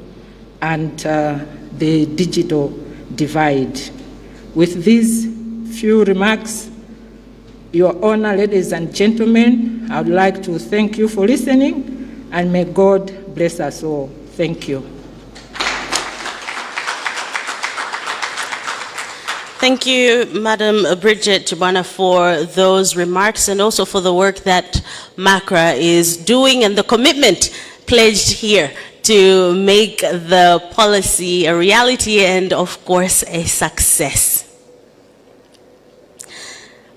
and the digital divide. With these few remarks, Your Honor, ladies and gentlemen, I would like to thank you for listening, and may God bless us all. Thank you. Thank you, Madam Bridget Chibwana, for those remarks and also for the work that MACRA is doing and the commitment pledged here to make the policy a reality and, of course, a success.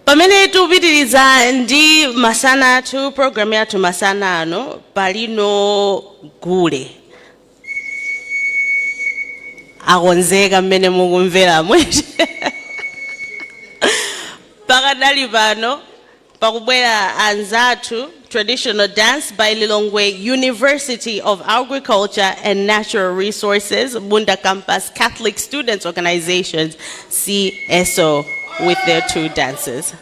Pamene tupitiriza ndi masana tu program yathu masana ano palino gule akonzeka mmene mukumvera mwete pakadali pano pakubwera anzathu traditional dance by Lilongwe University of Agriculture and Natural Resources Bunda Campus Catholic Students Organizations CSO with their two dances.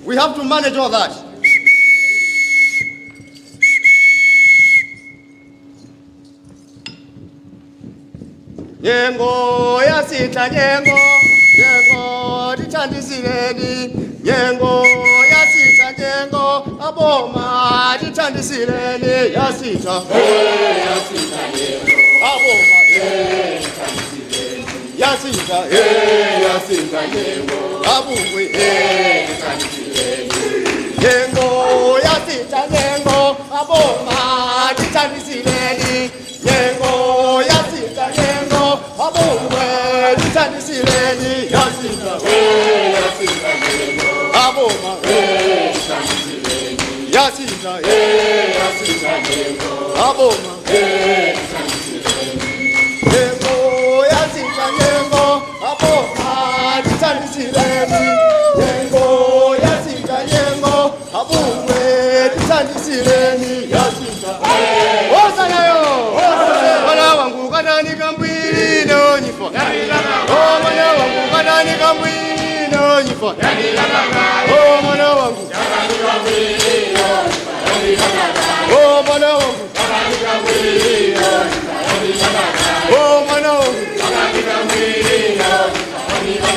We have to manage all that. Nyengo ya sita nyengo, nyengo ditandisireni, nyengo ya sita nyengo, aboma ditandisireni, ya sita, ya sita nyengo, aboma ditandisireni, ya sita, ya sita nyengo, abukwe ditandisireni, nyengo ya sita nyengo, aboma ditandisireni, nyengo ya sita nyengo, aboma ditandisireni, ya sita, ya sita nyengo, aboma ditandisireni, ya sita, ya sita nyengo, aboma ditandisireni, nyengo ya sita nyengo, aboma ditandisireni, nyengo ya sita nyengo, aboma ditandisireni, ya sita. Osanayo, mwana wangu kanani kambwili no nyifo. Oh mwana wangu kanani kambwili no nyifo. Oh mwana wangu kanani kambwili no nyifo. Oh mwana wangu kanani kambwili no nyifo. Oh mwana wangu kanani kambwili no nyifo.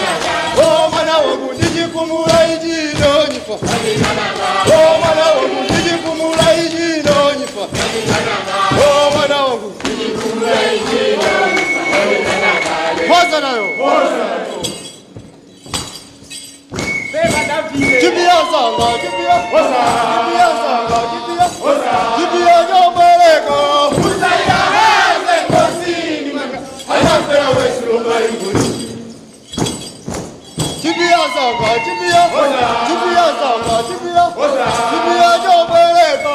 Oh mwana wangu ndijikumula ijino nyifo. Oh mwana wangu ndijikumula ijino nyifo. Oh mwana wangu ndijikumula ijino nyifo. Poza nayo. Jibia sanga, jibia. Jibia sanga, jibia. Jibia jobereko. Usaya haze kosini manga. Ayafera wesulunga inguni. Jibia sanga, jibia. Jibia sanga, jibia. Jibia jobereko.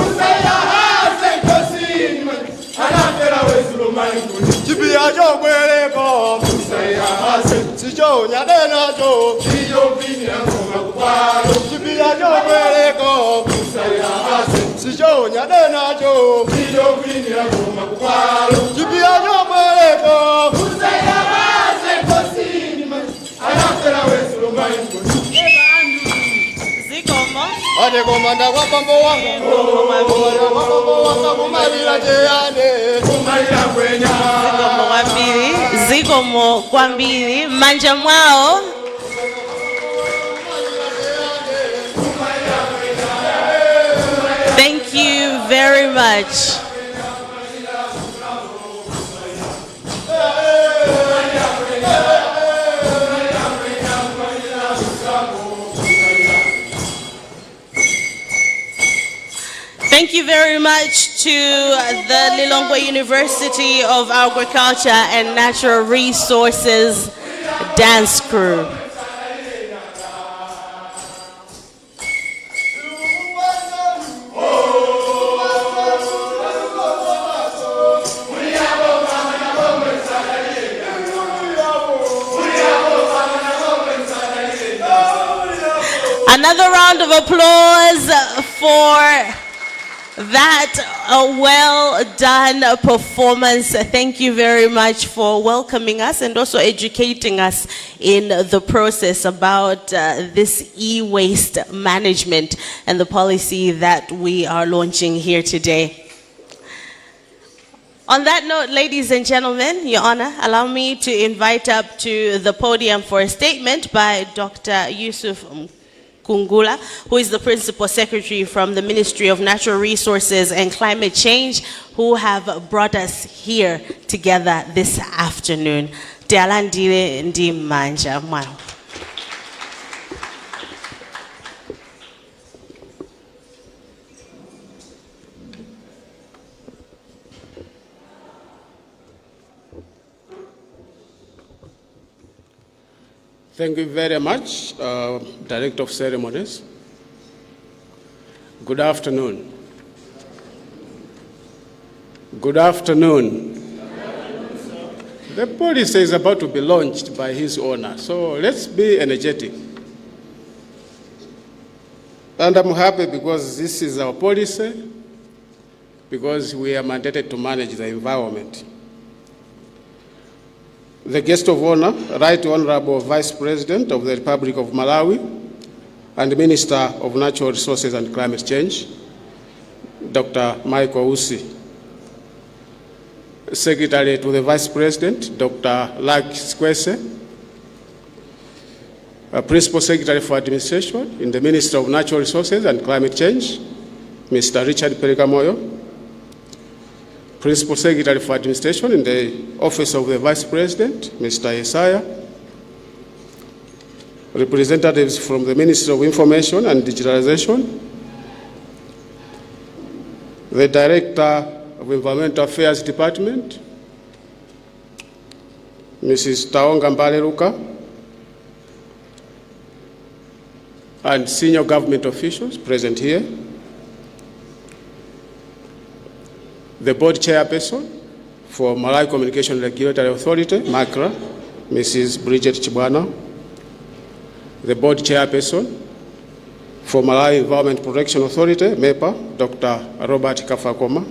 Usaya haze kosini manga. Ayafera wesulunga inguni. Jibia jobereko. Usaya haze. Sijo nyadena jo. Sijo vini angoma kupalo. Jibia jobereko. Usaya haze. Sijo nyadena jo. Sijo vini angoma kupalo. Jibia jobereko. Usaya haze kosini manga. Ayafera wesulunga inguni. Zikomo. ate komanda kwa pambo wanga komanda kwa pambo wanga kumalira teyane kumalira kwenya zikomo kwambiri manja mwao. Thank you very much. Thank you very much to the Lilongwe University of Agriculture and Natural Resources dance crew. Another round of applause for that well done performance. Thank you very much for welcoming us and also educating us in the process about this e-waste management and the policy that we are launching here today. On that note, ladies and gentlemen, Your Honor, allow me to invite up to the podium for a statement by Dr. Yusuf Kungula, who is the Principal Secretary from the Ministry of Natural Resources and Climate Change, who have brought us here together this afternoon. Tialandile ndi manja mwa. Thank you very much, Director of Ceremonies. Good afternoon. Good afternoon. The policy is about to be launched by His Honor, so let's be energetic. And I'm happy because this is our policy, because we are mandated to manage the environment. The guest of honor, Right Honorable Vice President of the Republic of Malawi and Minister of Natural Resources and Climate Change, Dr. Michael Usi. Secretary to the Vice President, Dr. Lag Skwese. Principal Secretary for Administration in the Ministry of Natural Resources and Climate Change, Mr. Richard Perikamoyo. Principal Secretary for Administration in the Office of the Vice President, Mr. Isaiah. Representatives from the Ministry of Information and Digitalization. The Director of Environmental Affairs Department, Mrs. Taonga Mbaleruka, and senior government officials present here. The board chairperson for Malawi Communication Regulatory Authority, MACRA, Mrs. Bridget Chibwana. The board chairperson for Malawi Environment Protection Authority, MEPA, Dr. Robert Kafakoma.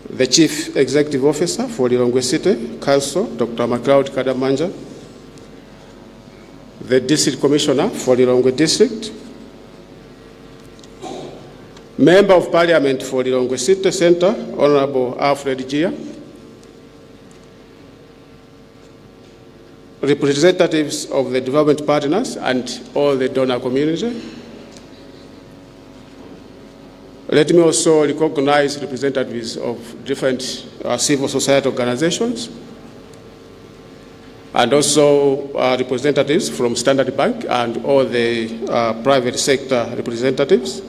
The chief executive officer for Lilongwe City Council, Dr. MacLeod Kadamanja. The district commissioner for Lilongwe District. Member of Parliament for Lilongwe City Centre, Honorable Alfred Gia. Representatives of the development partners and all the donor community. Let me also recognize representatives of different civil society organizations and also representatives from Standard Bank and all the private sector representatives.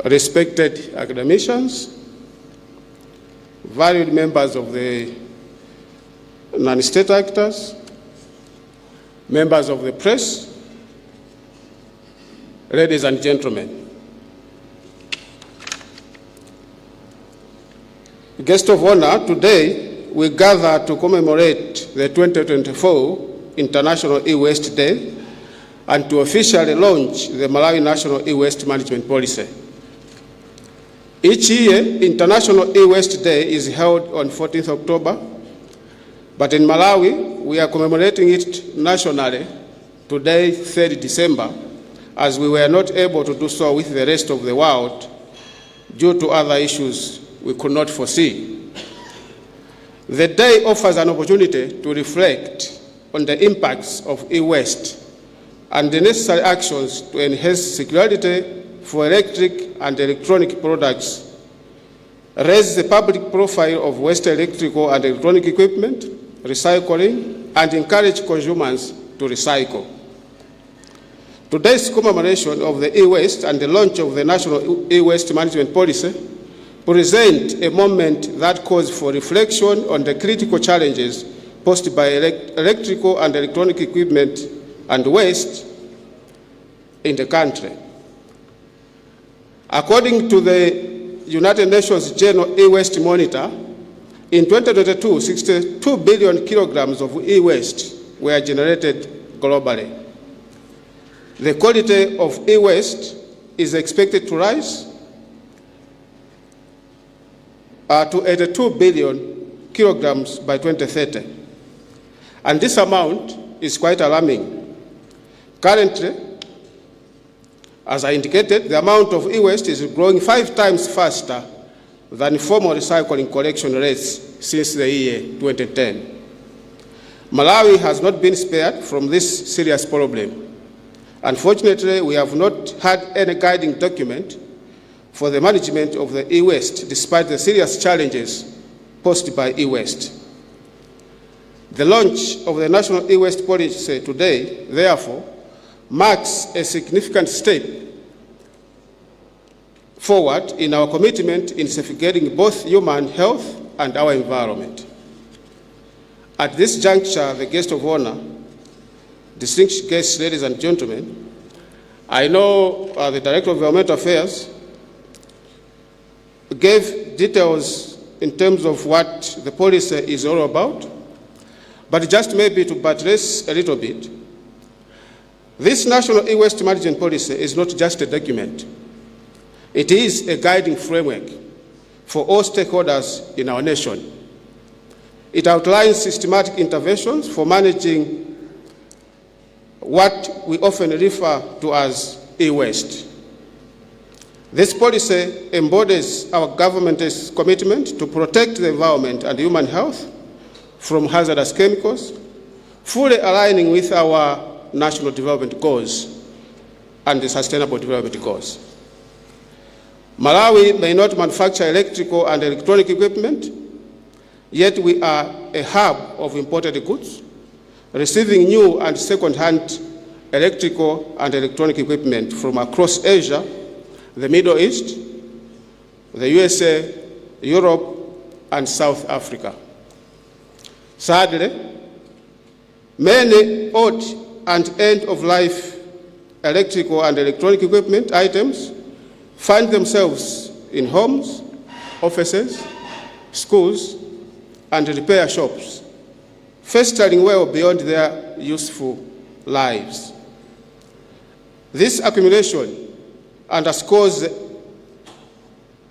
Respected academicians, valued members of the non-state actors, members of the press, ladies and gentlemen. Guest of honor, today we gather to commemorate the 2024 International E-Waste Day and to officially launch the Malawi National E-Waste Management Policy. Each year, International E-Waste Day is held on 14th October, but in Malawi, we are commemorating it nationally today, 3rd December, as we were not able to do so with the rest of the world due to other issues we could not foresee. The day offers an opportunity to reflect on the impacts of e-waste and the necessary actions to enhance security for electric and electronic products, raise the public profile of waste electrical and electronic equipment, recycling, and encourage consumers to recycle. Today's commemoration of the e-waste and the launch of the National E-Waste Management Policy present a moment that calls for reflection on the critical challenges posed by electrical and electronic equipment and waste in the country. According to the United Nations General E-Waste Monitor, in 2022, 62 billion kilograms of e-waste were generated globally. The quality of e-waste is expected to rise to 82 billion kilograms by 2030. And this amount is quite alarming. Currently, as I indicated, the amount of e-waste is growing 5 times faster than formal recycling collection rates since the year 2010. Malawi has not been spared from this serious problem. Unfortunately, we have not had any guiding document for the management of the e-waste, despite the serious challenges posed by e-waste. The launch of the National E-Waste Policy today, therefore, marks a significant step forward in our commitment in safeguarding both human health and our environment. At this juncture, the guest of honor, distinguished guests, ladies and gentlemen, I know the Director of Environmental Affairs gave details in terms of what the policy is all about, but just maybe to buttress a little bit, this National E-Waste Management Policy is not just a document. It is a guiding framework for all stakeholders in our nation. It outlines systematic interventions for managing what we often refer to as e-waste. This policy embodies our government's commitment to protect the environment and human health from hazardous chemicals, fully aligning with our national development goals and the sustainable development goals. Malawi may not manufacture electrical and electronic equipment, yet we are a hub of imported goods, receiving new and second-hand electrical and electronic equipment from across Asia, the Middle East, the USA, Europe, and South Africa. Sadly, many old and end-of-life electrical and electronic equipment items find themselves in homes, offices, schools, and repair shops, festering well beyond their useful lives. This accumulation underscores the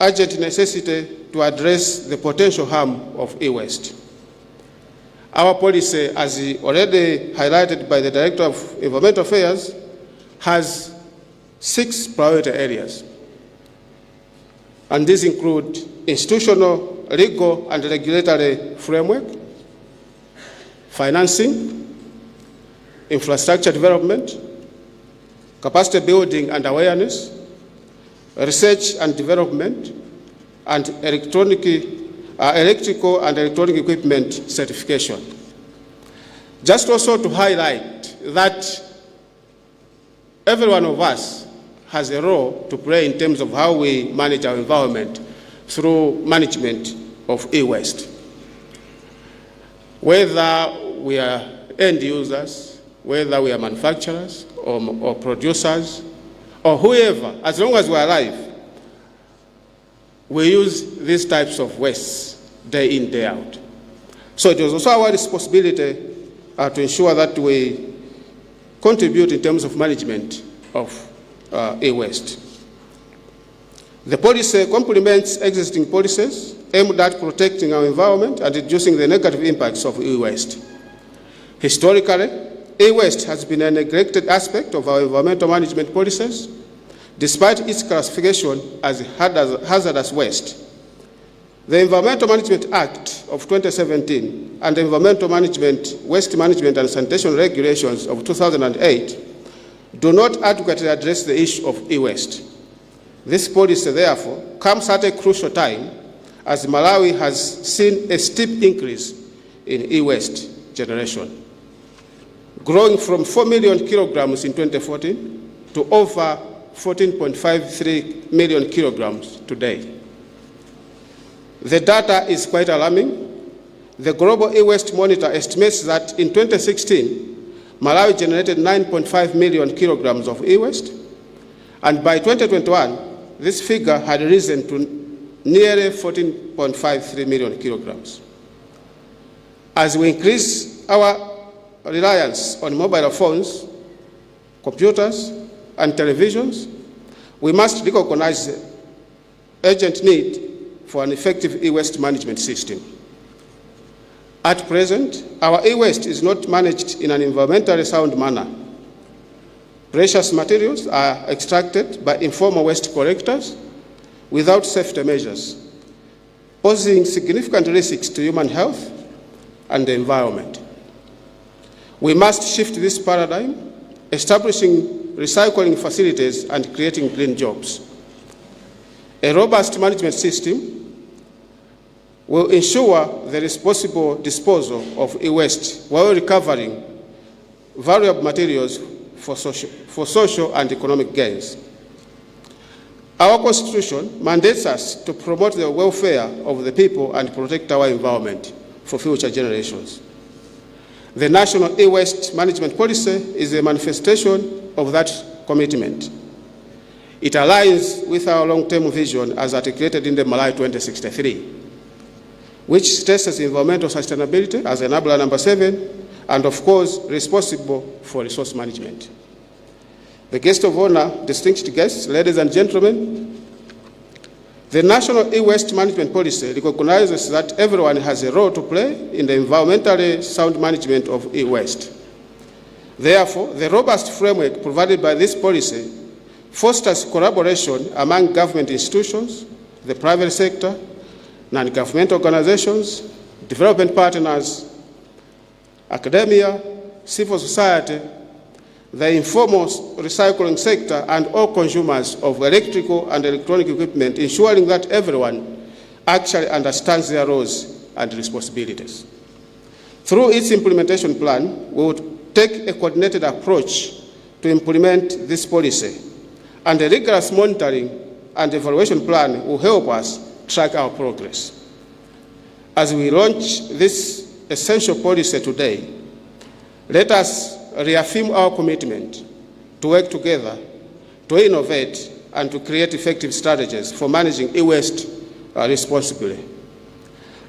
urgent necessity to address the potential harm of e-waste. Our policy, as already highlighted by the Director of Environmental Affairs, has 6 priority areas. And these include institutional, legal, and regulatory framework, financing, infrastructure development, capacity building and awareness, research and development, and electrical and electronic equipment certification. Just also to highlight that every one of us has a role to play in terms of how we manage our environment through management of e-waste. Whether we are end users, whether we are manufacturers or producers, or whoever, as long as we're alive, we use these types of wastes day in, day out. So it is also our responsibility to ensure that we contribute in terms of management of e-waste. The policy complements existing policies aimed at protecting our environment and reducing the negative impacts of e-waste. Historically, e-waste has been a neglected aspect of our environmental management policies, despite its classification as hazardous waste. The Environmental Management Act of 2017 and the Environmental Management, Waste Management and Sanitation Regulations of 2008 do not adequately address the issue of e-waste. This policy, therefore, comes at a crucial time as Malawi has seen a steep increase in e-waste generation, growing from 4 million kilograms in 2014 to over 14.53 million kilograms today. The data is quite alarming. The Global E-Waste Monitor estimates that in 2016, Malawi generated 9.5 million kilograms of e-waste, and by 2021, this figure had risen to nearly 14.53 million kilograms. As we increase our reliance on mobile phones, computers, and televisions, we must recognize the urgent need for an effective e-waste management system. At present, our e-waste is not managed in an environmentally sound manner. Precious materials are extracted by informal waste collectors without safety measures, posing significant risks to human health and the environment. We must shift this paradigm, establishing recycling facilities and creating green jobs. A robust management system will ensure the responsible disposal of e-waste while recovering valuable materials for social and economic gains. Our Constitution mandates us to promote the welfare of the people and protect our environment for future generations. The National E-Waste Management Policy is a manifestation of that commitment. It aligns with our long-term vision as articulated in the Malawi 2063, which stresses environmental sustainability as enabler number 7, and of course, responsible for resource management. The guest of honor, distinguished guests, ladies and gentlemen, the National E-Waste Management Policy recognizes that everyone has a role to play in the environmentally sound management of e-waste. Therefore, the robust framework provided by this policy fosters collaboration among government institutions, the private sector, non-government organizations, development partners, academia, civil society, the informal recycling sector, and all consumers of electrical and electronic equipment, ensuring that everyone actually understands their roles and responsibilities. Through its implementation plan, we will take a coordinated approach to implement this policy, and a rigorous monitoring and evaluation plan will help us track our progress. As we launch this essential policy today, let us reaffirm our commitment to work together, to innovate, and to create effective strategies for managing e-waste responsibly.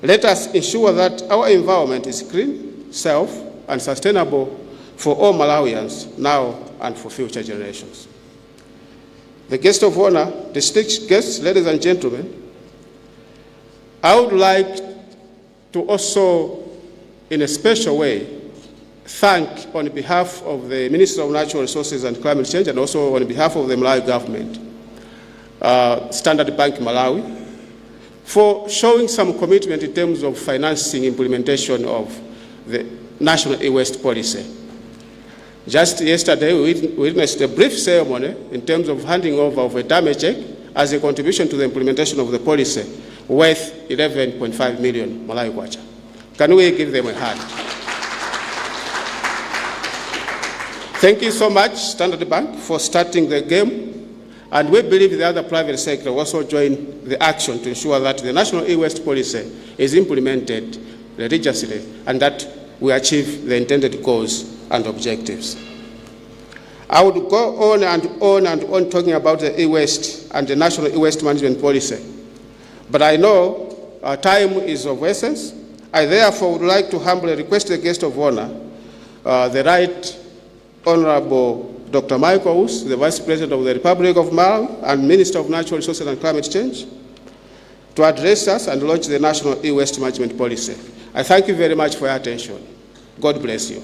Let us ensure that our environment is clean, safe, and sustainable for all Malawians now and for future generations. The guest of honor, distinguished guests, ladies and gentlemen, I would like to also, in a special way, thank on behalf of the Minister of Natural Resources and Climate Change, and also on behalf of the Malawi government, Standard Bank Malawi, for showing some commitment in terms of financing implementation of the National E-Waste Policy. Just yesterday, we witnessed a brief ceremony in terms of handing over of a damage check as a contribution to the implementation of the policy worth 11.5 million Malawi kwacha. Can we give them a hand? Thank you so much, Standard Bank, for starting the game, and we believe the other private sector will also join the action to ensure that the National E-Waste Policy is implemented religiously and that we achieve the intended goals and objectives. I would go on and on and on talking about the e-waste and the National E-Waste Management Policy, but I know our time is of essence. I therefore would like to humbly request the guest of honor, the Right Honorable Dr. Michael Us, the Vice President of the Republic of Malawi and Minister of Natural Resources and Climate Change, to address us and launch the National E-Waste Management Policy. I thank you very much for your attention. God bless you.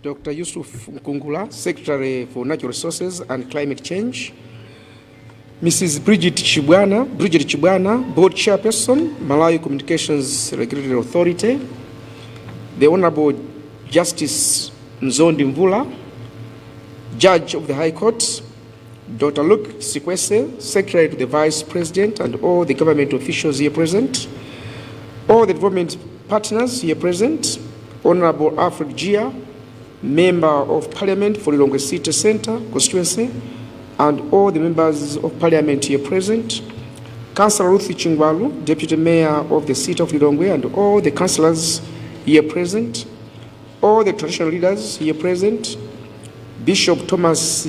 Dr. Yusuf Nkungula, Secretary for Natural Resources and Climate Change. Mrs. Bridget Chibwana, Board Chairperson, Malawi Communications Regulatory Authority. The Honorable Justice Nzondi Mvula, Judge of the High Court. Dr. Luke Sikwese, Secretary to the Vice President, and all the government officials here present. All the development partners here present. Honorable Alfred Gia, Member of Parliament for Lilongwe City Centre constituency, and all the members of Parliament here present. Councillor Ruth Chingwalu, Deputy Mayor of the City of Lilongwe, and all the councillors here present. All the traditional leaders here present. Bishop Thomas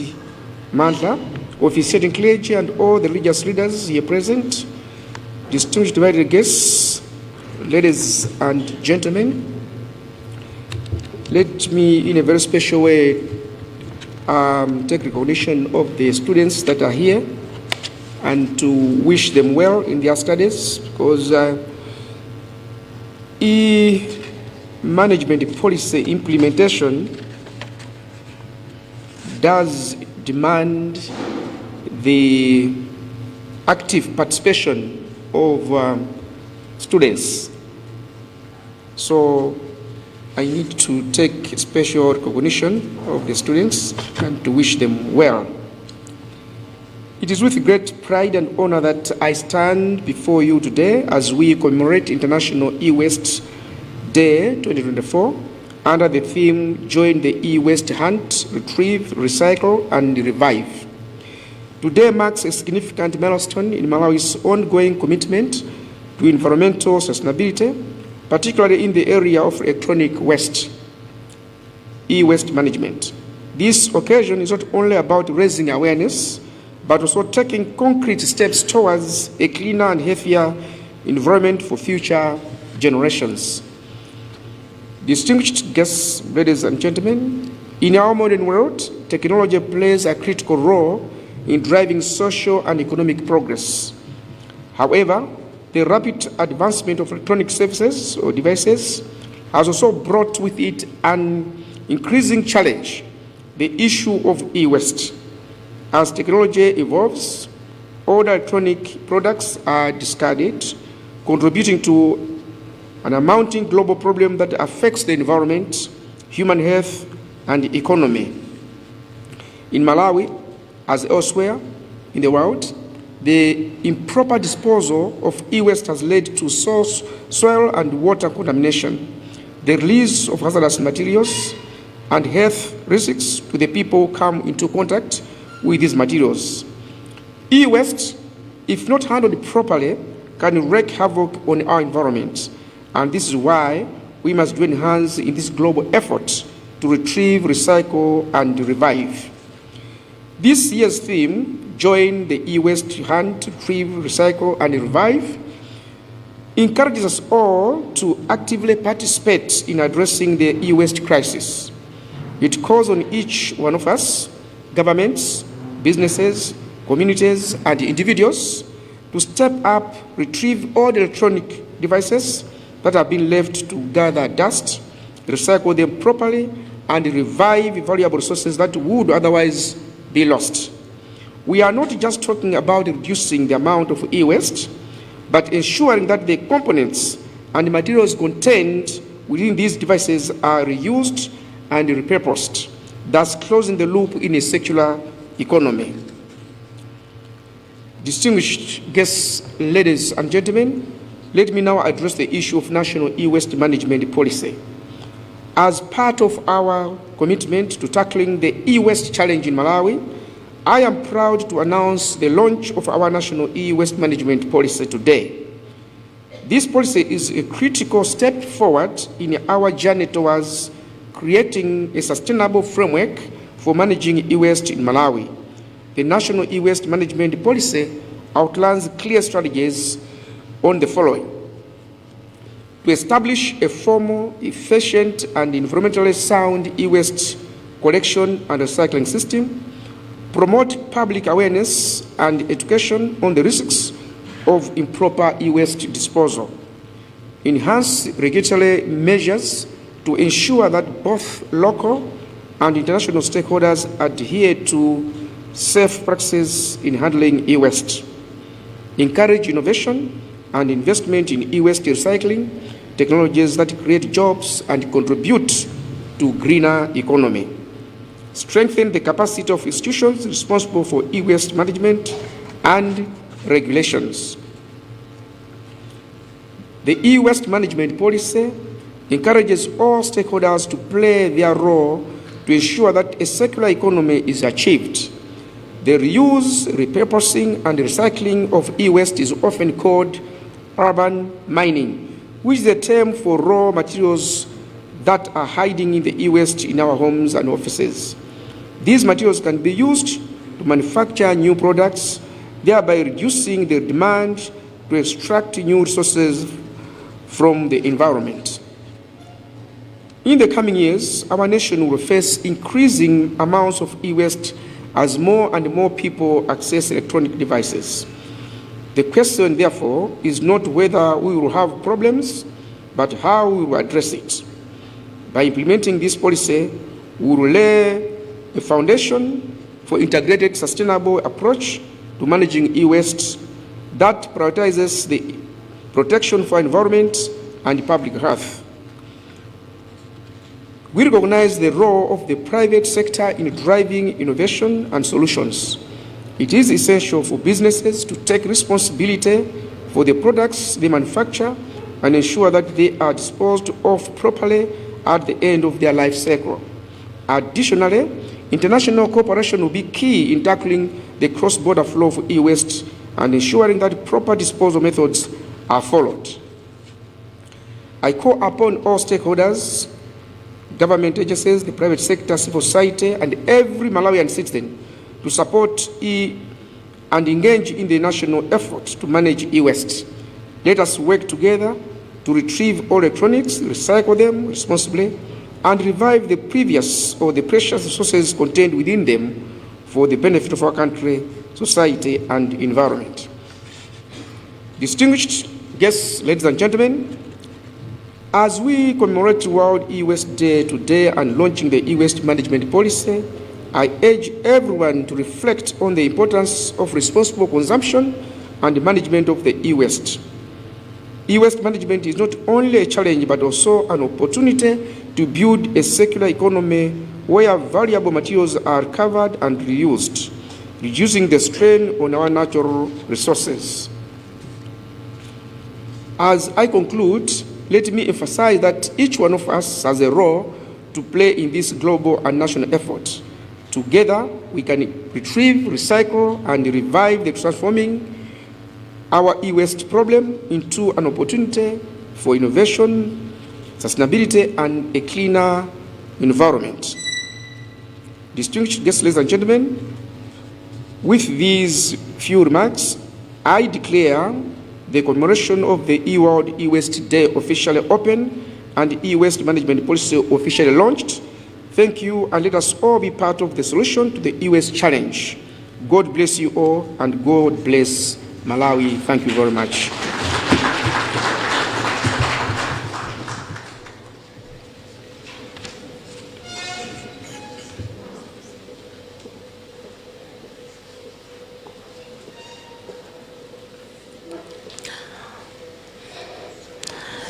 Mandla, officiating clergy, and all the religious leaders here present. Distinguished divided guests, ladies and gentlemen, let me, in a very special way, take recognition of the students that are here and to wish them well in their studies, because e-management policy implementation does demand the active participation of students. So I need to take special recognition of the students and to wish them well. It is with great pride and honor that I stand before you today as we commemorate International E-Waste Day 2024 under the theme Join the E-Waste Hunt, Retrieve, Recycle, and Revive. Today marks a significant milestone in Malawi's ongoing commitment to environmental sustainability, particularly in the area of electronic waste, e-waste management. This occasion is not only about raising awareness, but also taking concrete steps towards a cleaner and healthier environment for future generations. Distinguished guests, ladies and gentlemen, in our modern world, technology plays a critical role in driving social and economic progress. However, the rapid advancement of electronic services or devices has also brought with it an increasing challenge, the issue of e-waste. As technology evolves, all electronic products are discarded, contributing to an amounting global problem that affects the environment, human health, and economy. In Malawi, as elsewhere in the world, the improper disposal of e-waste has led to soil and water contamination, the release of hazardous materials, and health risks to the people who come into contact with these materials. E-waste, if not handled properly, can wreak havoc on our environment, and this is why we must join hands in this global effort to retrieve, recycle, and revive. This year's theme, Join the E-Waste Hunt, Retrieve, Recycle, and Revive, encourages us all to actively participate in addressing the e-waste crisis. It calls on each one of us, governments, businesses, communities, and individuals, to step up, retrieve all the electronic devices that have been left to gather dust, recycle them properly, and revive valuable resources that would otherwise be lost. We are not just talking about reducing the amount of e-waste, but ensuring that the components and materials contained within these devices are reused and repurposed, thus closing the loop in a circular economy. Distinguished guests, ladies and gentlemen, let me now address the issue of national e-waste management policy. As part of our commitment to tackling the e-waste challenge in Malawi, I am proud to announce the launch of our national e-waste management policy today. This policy is a critical step forward in our journey towards creating a sustainable framework for managing e-waste in Malawi. The National E-Waste Management Policy outlines clear strategies on the following: to establish a formal, efficient, and environmentally sound e-waste collection and recycling system, promote public awareness and education on the risks of improper e-waste disposal, enhance regulatory measures to ensure that both local and international stakeholders adhere to safe practices in handling e-waste, encourage innovation and investment in e-waste recycling technologies that create jobs and contribute to greener economy, strengthen the capacity of institutions responsible for e-waste management and regulations. The e-waste management policy encourages all stakeholders to play their role to ensure that a circular economy is achieved. The reuse, repurposing, and recycling of e-waste is often called urban mining, which is a term for raw materials that are hiding in the e-waste in our homes and offices. These materials can be used to manufacture new products, thereby reducing the demand to extract new resources from the environment. In the coming years, our nation will face increasing amounts of e-waste as more and more people access electronic devices. The question, therefore, is not whether we will have problems, but how we will address it. By implementing this policy, we will lay a foundation for integrated, sustainable approach to managing e-waste that prioritizes the protection for environment and public health. We recognize the role of the private sector in driving innovation and solutions. It is essential for businesses to take responsibility for the products they manufacture and ensure that they are disposed of properly at the end of their life cycle. Additionally, international cooperation will be key in tackling the cross-border flow of e-waste and ensuring that proper disposal methods are followed. I call upon all stakeholders, government agencies, the private sector, civil society, and every Malawian citizen to support and engage in the national effort to manage e-waste. Let us work together to retrieve all electronics, recycle them responsibly, and revive the previous or the precious resources contained within them for the benefit of our country, society, and environment. Distinguished guests, ladies and gentlemen, as we commemorate World E-Waste Day today and launching the e-waste management policy, I urge everyone to reflect on the importance of responsible consumption and management of the e-waste. E-waste management is not only a challenge but also an opportunity to build a circular economy where valuable materials are recovered and reused, reducing the strain on our natural resources. As I conclude, let me emphasize that each one of us has a role to play in this global and national effort. Together, we can retrieve, recycle, and revive the transforming our e-waste problem into an opportunity for innovation, sustainability, and a cleaner environment. Distinguished guests, ladies and gentlemen, with these few remarks, I declare the commemoration of the eWorld E-Waste Day officially open and e-waste management policy officially launched. Thank you, and let us all be part of the solution to the e-waste challenge. God bless you all, and God bless Malawi. Thank you very much.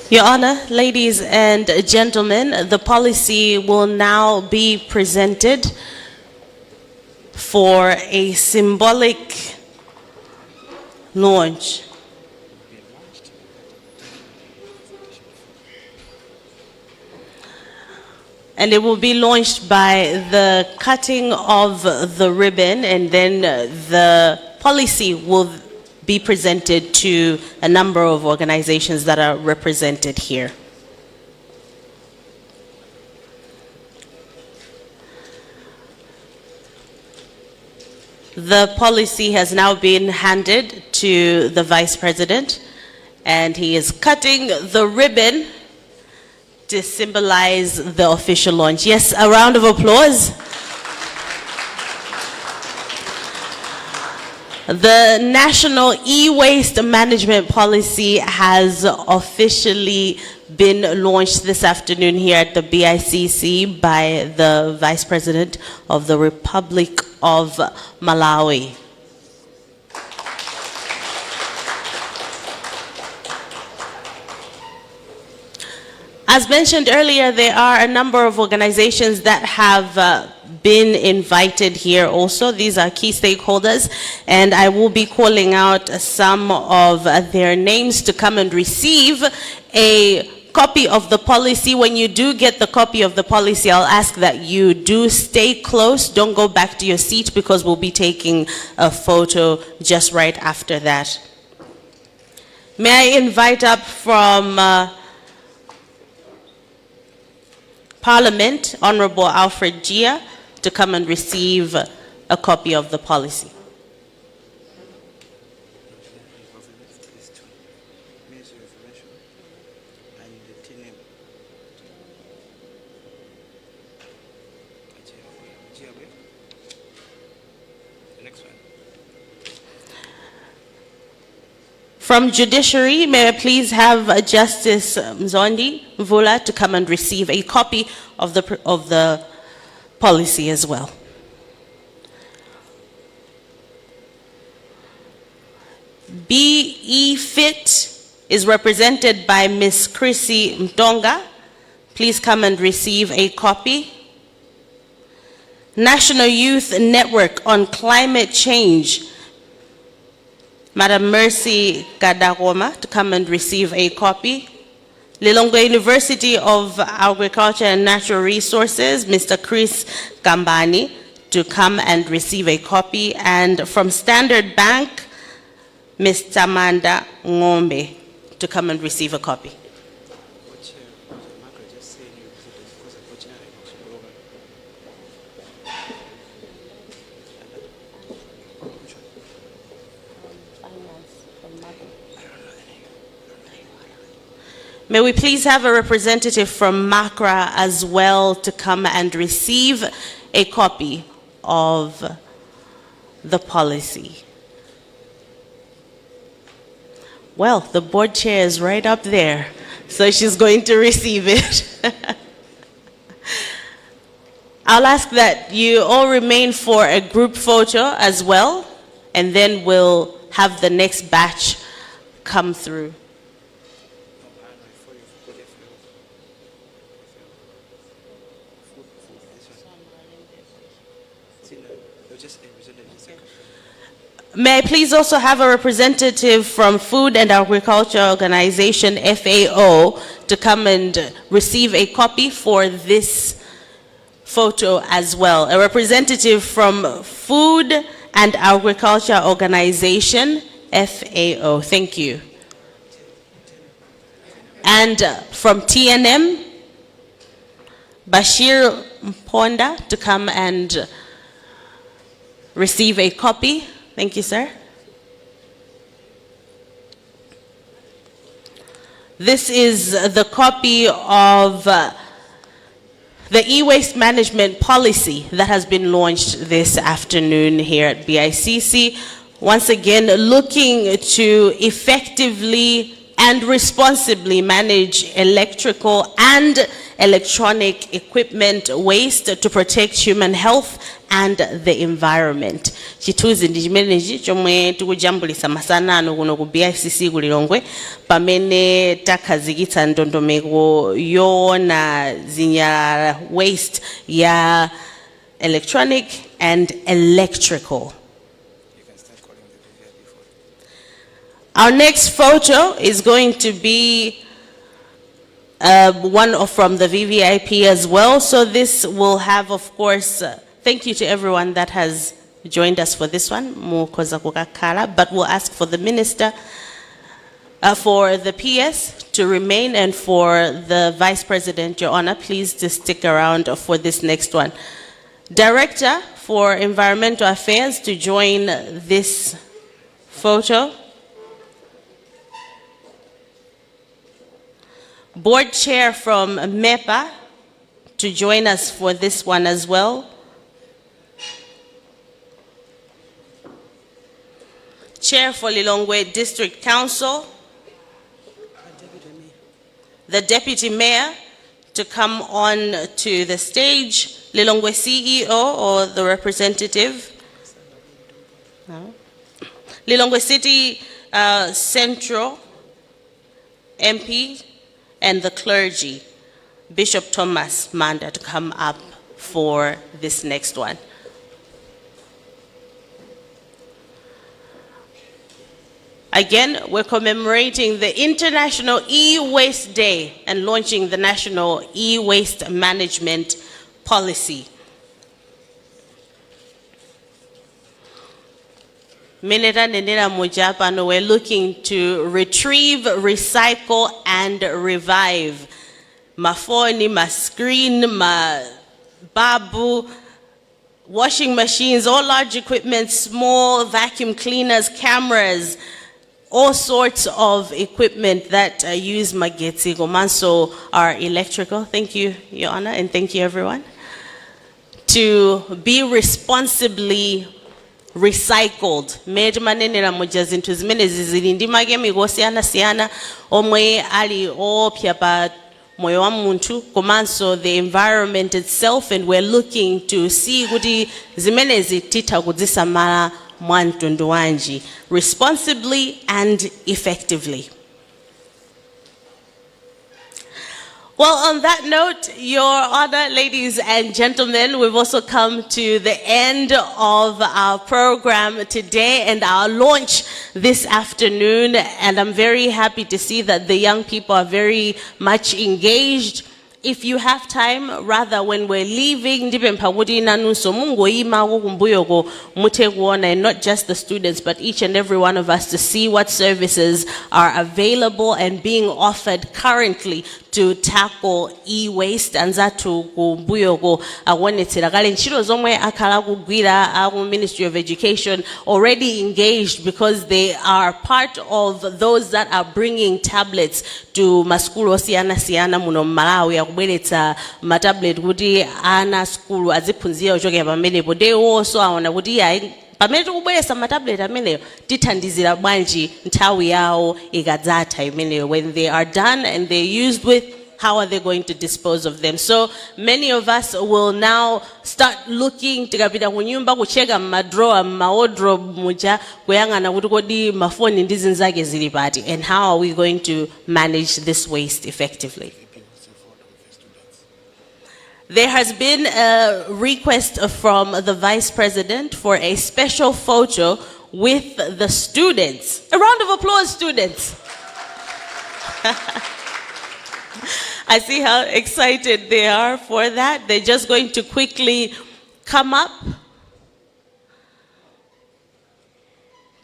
Your Honor, ladies and gentlemen, the policy will now be presented for a symbolic launch. And it will be launched by the cutting of the ribbon, and then the policy will be presented to a number of organizations that are represented here. The policy has now been handed to the Vice President, and he is cutting the ribbon to symbolize the official launch. Yes, a round of applause. The National E-Waste Management Policy has officially been launched this afternoon here at the BICC by the Vice President of the Republic of Malawi. As mentioned earlier, there are a number of organizations that have been invited here also. These are key stakeholders, and I will be calling out some of their names to come and receive a copy of the policy. When you do get the copy of the policy, I'll ask that you do stay close. Don't go back to your seat, because we'll be taking a photo just right after that. May I invite up from Parliament, Honorable Alfred Gia, to come and receive a copy of the policy. From Judiciary, may I please have Justice Mzondi Mvula to come and receive a copy of the policy as well. BE Fit is represented by Ms. Chrissy Mtonga. Please come and receive a copy. National Youth Network on Climate Change, Madam Mercy Kadagoma, to come and receive a copy. Lilongwe University of Agriculture and Natural Resources, Mr. Chris Gambani, to come and receive a copy. And from Standard Bank, Ms. Tamanda Ngombe, to come and receive a copy. May we please have a representative from MACRA as well to come and receive a copy of the policy. Well, the board chair is right up there, so she's going to receive it. I'll ask that you all remain for a group photo as well, and then we'll have the next batch come through. May I please also have a representative from Food and Agriculture Organization, FAO, to come and receive a copy for this photo as well. A representative from Food and Agriculture Organization, FAO. Thank you. And from TNM, Bashir Mponda, to come and receive a copy. Thank you, sir. This is the copy of the e-waste management policy that has been launched this afternoon here at BICC. Once again, looking to effectively and responsibly manage electrical and electronic equipment waste to protect human health and the environment. Chituzi ndichimenechi chomwe tikujambulisa masanano kuno ku BICC ku Lilongwe pamene takhazikitsa ndondomeko yoona zinyalala waste ya electronic and electrical. Our next photo is going to be one from the VVIP as well. So this will have, of course, thank you to everyone that has joined us for this one, Mukoza Kukakala, but we'll ask for the minister, for the PS to remain, and for the Vice President, Your Honor, please to stick around for this next one. Director for Environmental Affairs to join this photo. Board Chair from MEPA to join us for this one as well. Chair for Lilongwe District Council. The Deputy Mayor to come on to the stage. Lilongwe CEO or the representative. No. Lilongwe City Central MP and the clergy. Bishop Thomas Manda to come up for this next one. Again, we're commemorating the International E-Waste Day and launching the National E-Waste Management Policy. Mineta Nenera Mujapano, we're looking to retrieve, recycle, and revive. Mafoni, ma screen, ma babu, washing machines, all large equipment, small vacuum cleaners, cameras, all sorts of equipment that use magetsi gomanso are electrical. Thank you, Your Honor, and thank you, everyone. To be responsibly recycled. Mejumanenera mujazintu zimene zizilindimage migosiana siana omwe ali opya pa moyo wa muntu komanso the environment itself, and we're looking to see kuti zimene zitita kudzisamala mwantundu wanji responsibly and effectively. Well, on that note, Your Honor, ladies and gentlemen, we've also come to the end of our program today and our launch this afternoon. And I'm very happy to see that the young people are very much engaged. If you have time, rather when we're leaving, and not just the students, but each and every one of us to see what services are available and being offered currently to tackle e-waste. And zatu kumbuyogo awonetera kale nchiro zomwe akala kugwira our Ministry of Education already engaged, because they are part of those that are bringing tablets to maskulu siana muno Malawi akubweretsa matablet kuti ana skulu aziphunzira ochokera pamenepo. They also aona kuti pamene tikubweretsa matablet ameneyo tithandizira bwanji nthawi yawo ikadzatha imeneyo. When they are done and they're used with, how are they going to dispose of them? So many of us will now start looking, tikapita kunyumba kucheka madroa, wardrobe muja, kuyangana kuti kodi mafoni ndizi nzake zili pati, and how are we going to manage this waste effectively? There has been a request from the Vice President for a special photo with the students. A round of applause, students. I see how excited they are for that. They're just going to quickly come up.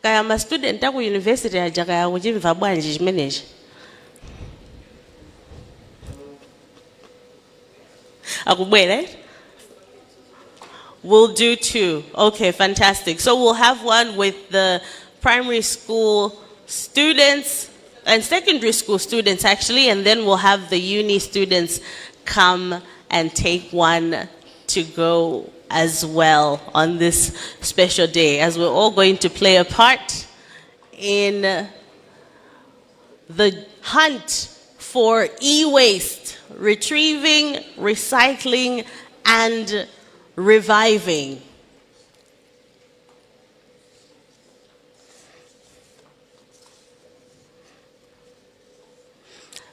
Kaya ma student aku university aja kaya kujimva bwanji chimenechi. Akubwele? We'll do two. Okay, fantastic. So we'll have one with the primary school students and secondary school students actually, and then we'll have the uni students come and take one to go as well on this special day, as we're all going to play a part in the hunt for e-waste, retrieving, recycling, and reviving.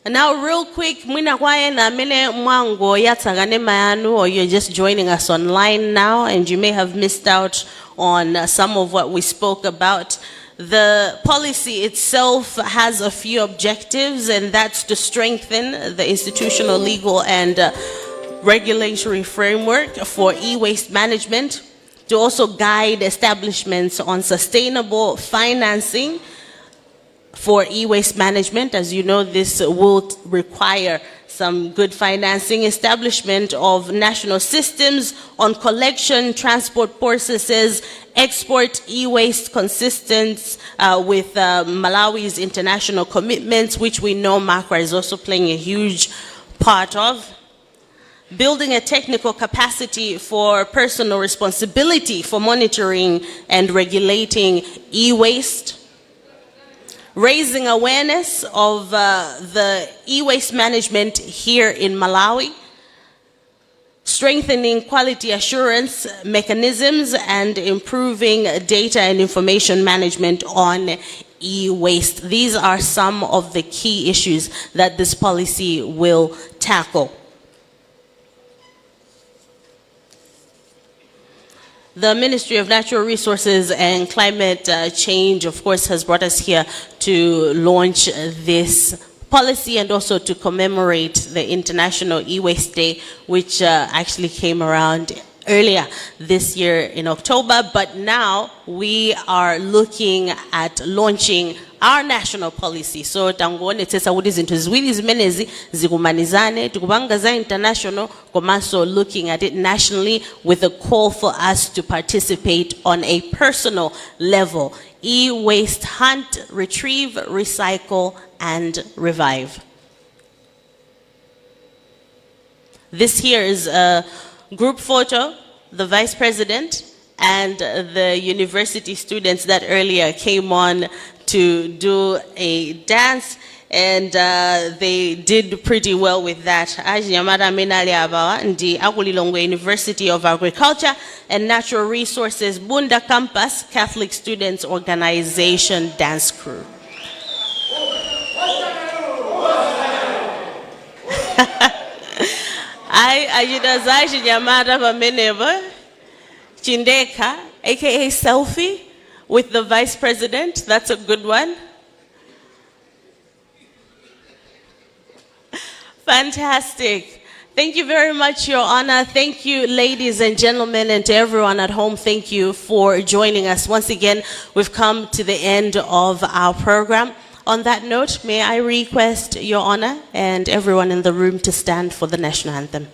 And now real quick, mwina kwaye na mene mwango yatsangane mayanu, or you're just joining us online now and you may have missed out on some of what we spoke about. The policy itself has a few objectives, and that's to strengthen the institutional, legal, and regulatory framework for e-waste management, to also guide establishments on sustainable financing for e-waste management. As you know, this will require some good financing, establishment of national systems on collection, transport processes, export e-waste consistent with Malawi's international commitments, which we know MACRA is also playing a huge part of. Building a technical capacity for personal responsibility for monitoring and regulating e-waste. Raising awareness of the e-waste management here in Malawi, strengthening quality assurance mechanisms, and improving data and information management on e-waste. These are some of the key issues that this policy will tackle. The Ministry of Natural Resources and Climate Change, of course, has brought us here to launch this policy and also to commemorate the International E-Waste Day, which actually came around earlier this year in October. But now we are looking at launching our national policy. So tangone tesa wudi zinto ziwili zimenezi zikumanizane tukubangaza international komanso looking at it nationally with a call for us to participate on a personal level. E-waste hunt, retrieve, recycle, and revive. This here is a group photo, the Vice President and the university students that earlier came on to do a dance, and they did pretty well with that. Nyamara Minali Abawa, ndi Akulilongwe University of Agriculture and Natural Resources Bunda Campus Catholic Students Organization Dance Crew. Ajidazaji Nyamara Bameneva Chindeka, aka Selfie, with the Vice President. That's a good one. Fantastic. Thank you very much, Your Honor. Thank you, ladies and gentlemen, and to everyone at home, thank you for joining us. Once again, we've come to the end of our program. On that note, may I request Your Honor and everyone in the room to stand for the national anthem.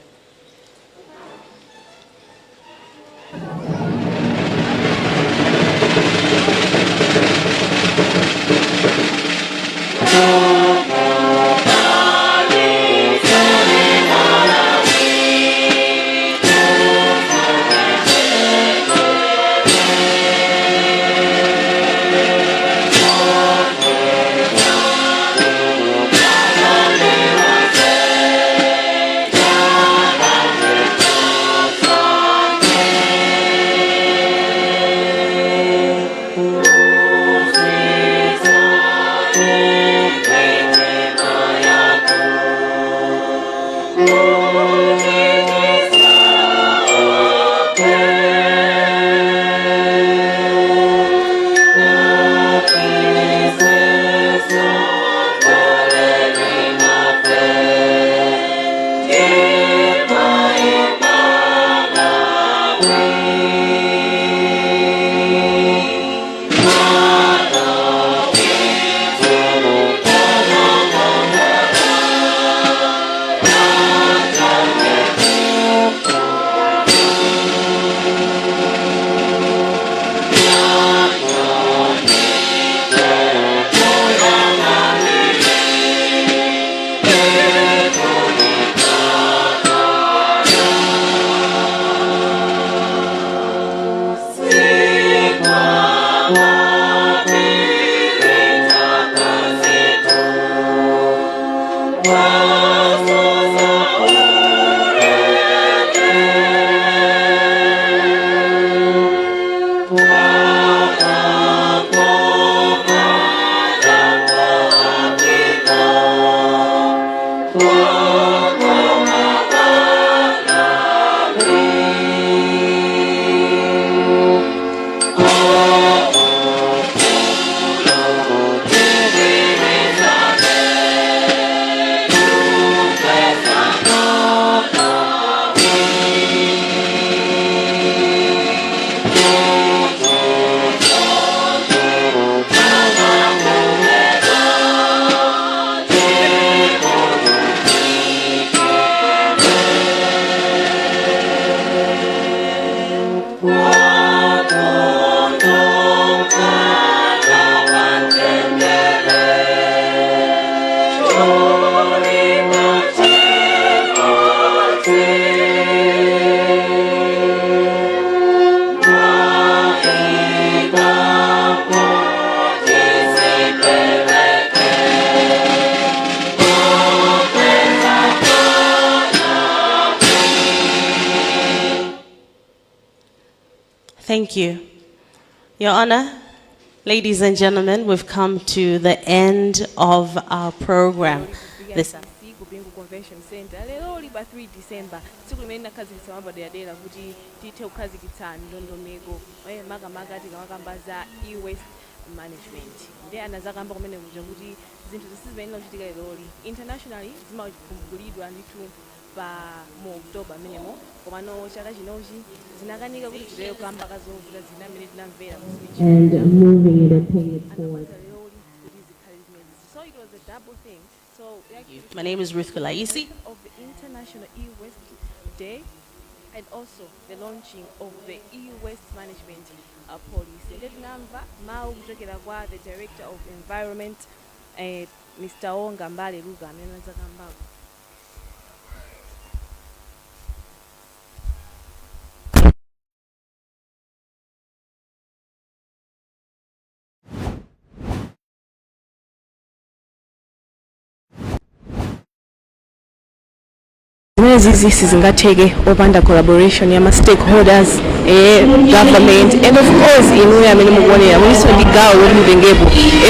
Thank you. Your Honor, ladies and gentlemen, we've come to the end of our program. This Kupingu Convention Center lero liba 3 December siku limene khazikitsa mabado ya dera kuti tithe kukhazikitsa ndondomeko makamaka tikamakamba e-waste management ndi anazakamba kumene kuja kuti zinthu zisizimayenera kuchitika leroli internationally zimakumbukidwa ndithu pa mu October menemo komano chaka chinochi zinakanika kuti tileyo kamba kazovuta zina amene tinamvera and moving it and paying it forward. so it was a double thing. So My name is Ruth Kulaisi. Of the International E-Waste Day and also the launching of the E-Waste Management Policy. Let number Mao kuchokera kwa the Director of Environment, Mr. Ongambale Luga amenanza kamba. Zizi sizingatheke opanda collaboration yama stakeholders, government and of course inuyo amene mukuonera muliso ndi gawo lomutengepo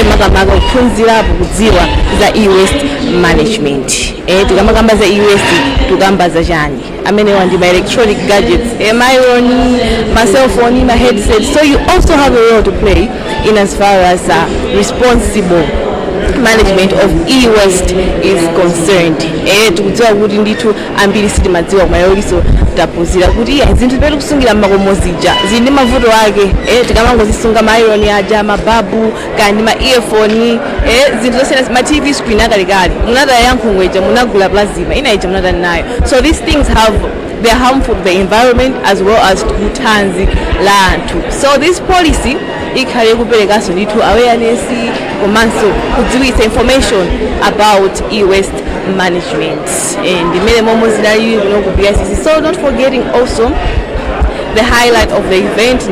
makamaka kuphunzirapo kudziwa za e-waste management. Tikamakamba za e-waste tukamba za chani amene wandi ma electronic gadgets, my own, my cell phone, my headset. So you also have a role to play in as far as responsible management of e-waste is concerned. Tikudziwa kuti ndithu ambiri sitimadziwa kumayoliso tapuzira kuti zinthu zimene kusungira mmakomozija zili ndi mavuto ake. Tikamangozisunga ma-iron aja, mababu kandi ma-earphone, zinthu zosiyana, ma TV screen akalekale munataya yankhungweja munagula plazima inaija munatani nayo. So these things they're harmful to the environment as well as kuthanzi la anthu. So this policy ikhale kuperekaso ndithu awareness komanso kudziwitsa information about e-waste management and imene momwe zinali kuno ku BICC. So not forgetting also the highlight of the event,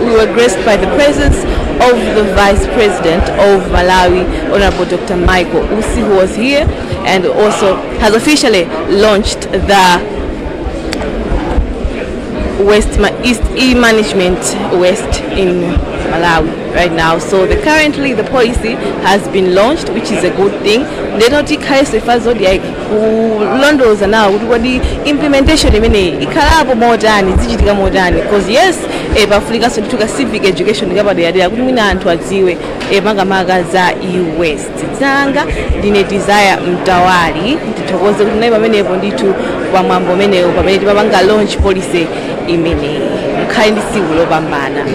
we were graced by the presence of the Vice President of Malawi, Honorable Dr. Michael Usi, who was here and also has officially launched the East E-Management West in Malawi right now. So currently the policy has been launched, which is a good thing. They don't take Londo's now what the implementation ikalapo modern zichitika modern because yes Africa so took a civic education ngaba the idea kuti mina anthu adziwe makamaka za e-waste dzanga ndine desire mtawali ndithokoze kuti nayi pamenepo ndithu pamwambo menewo pamene tipanga launch policy imene mkhali ndi siku lopambana.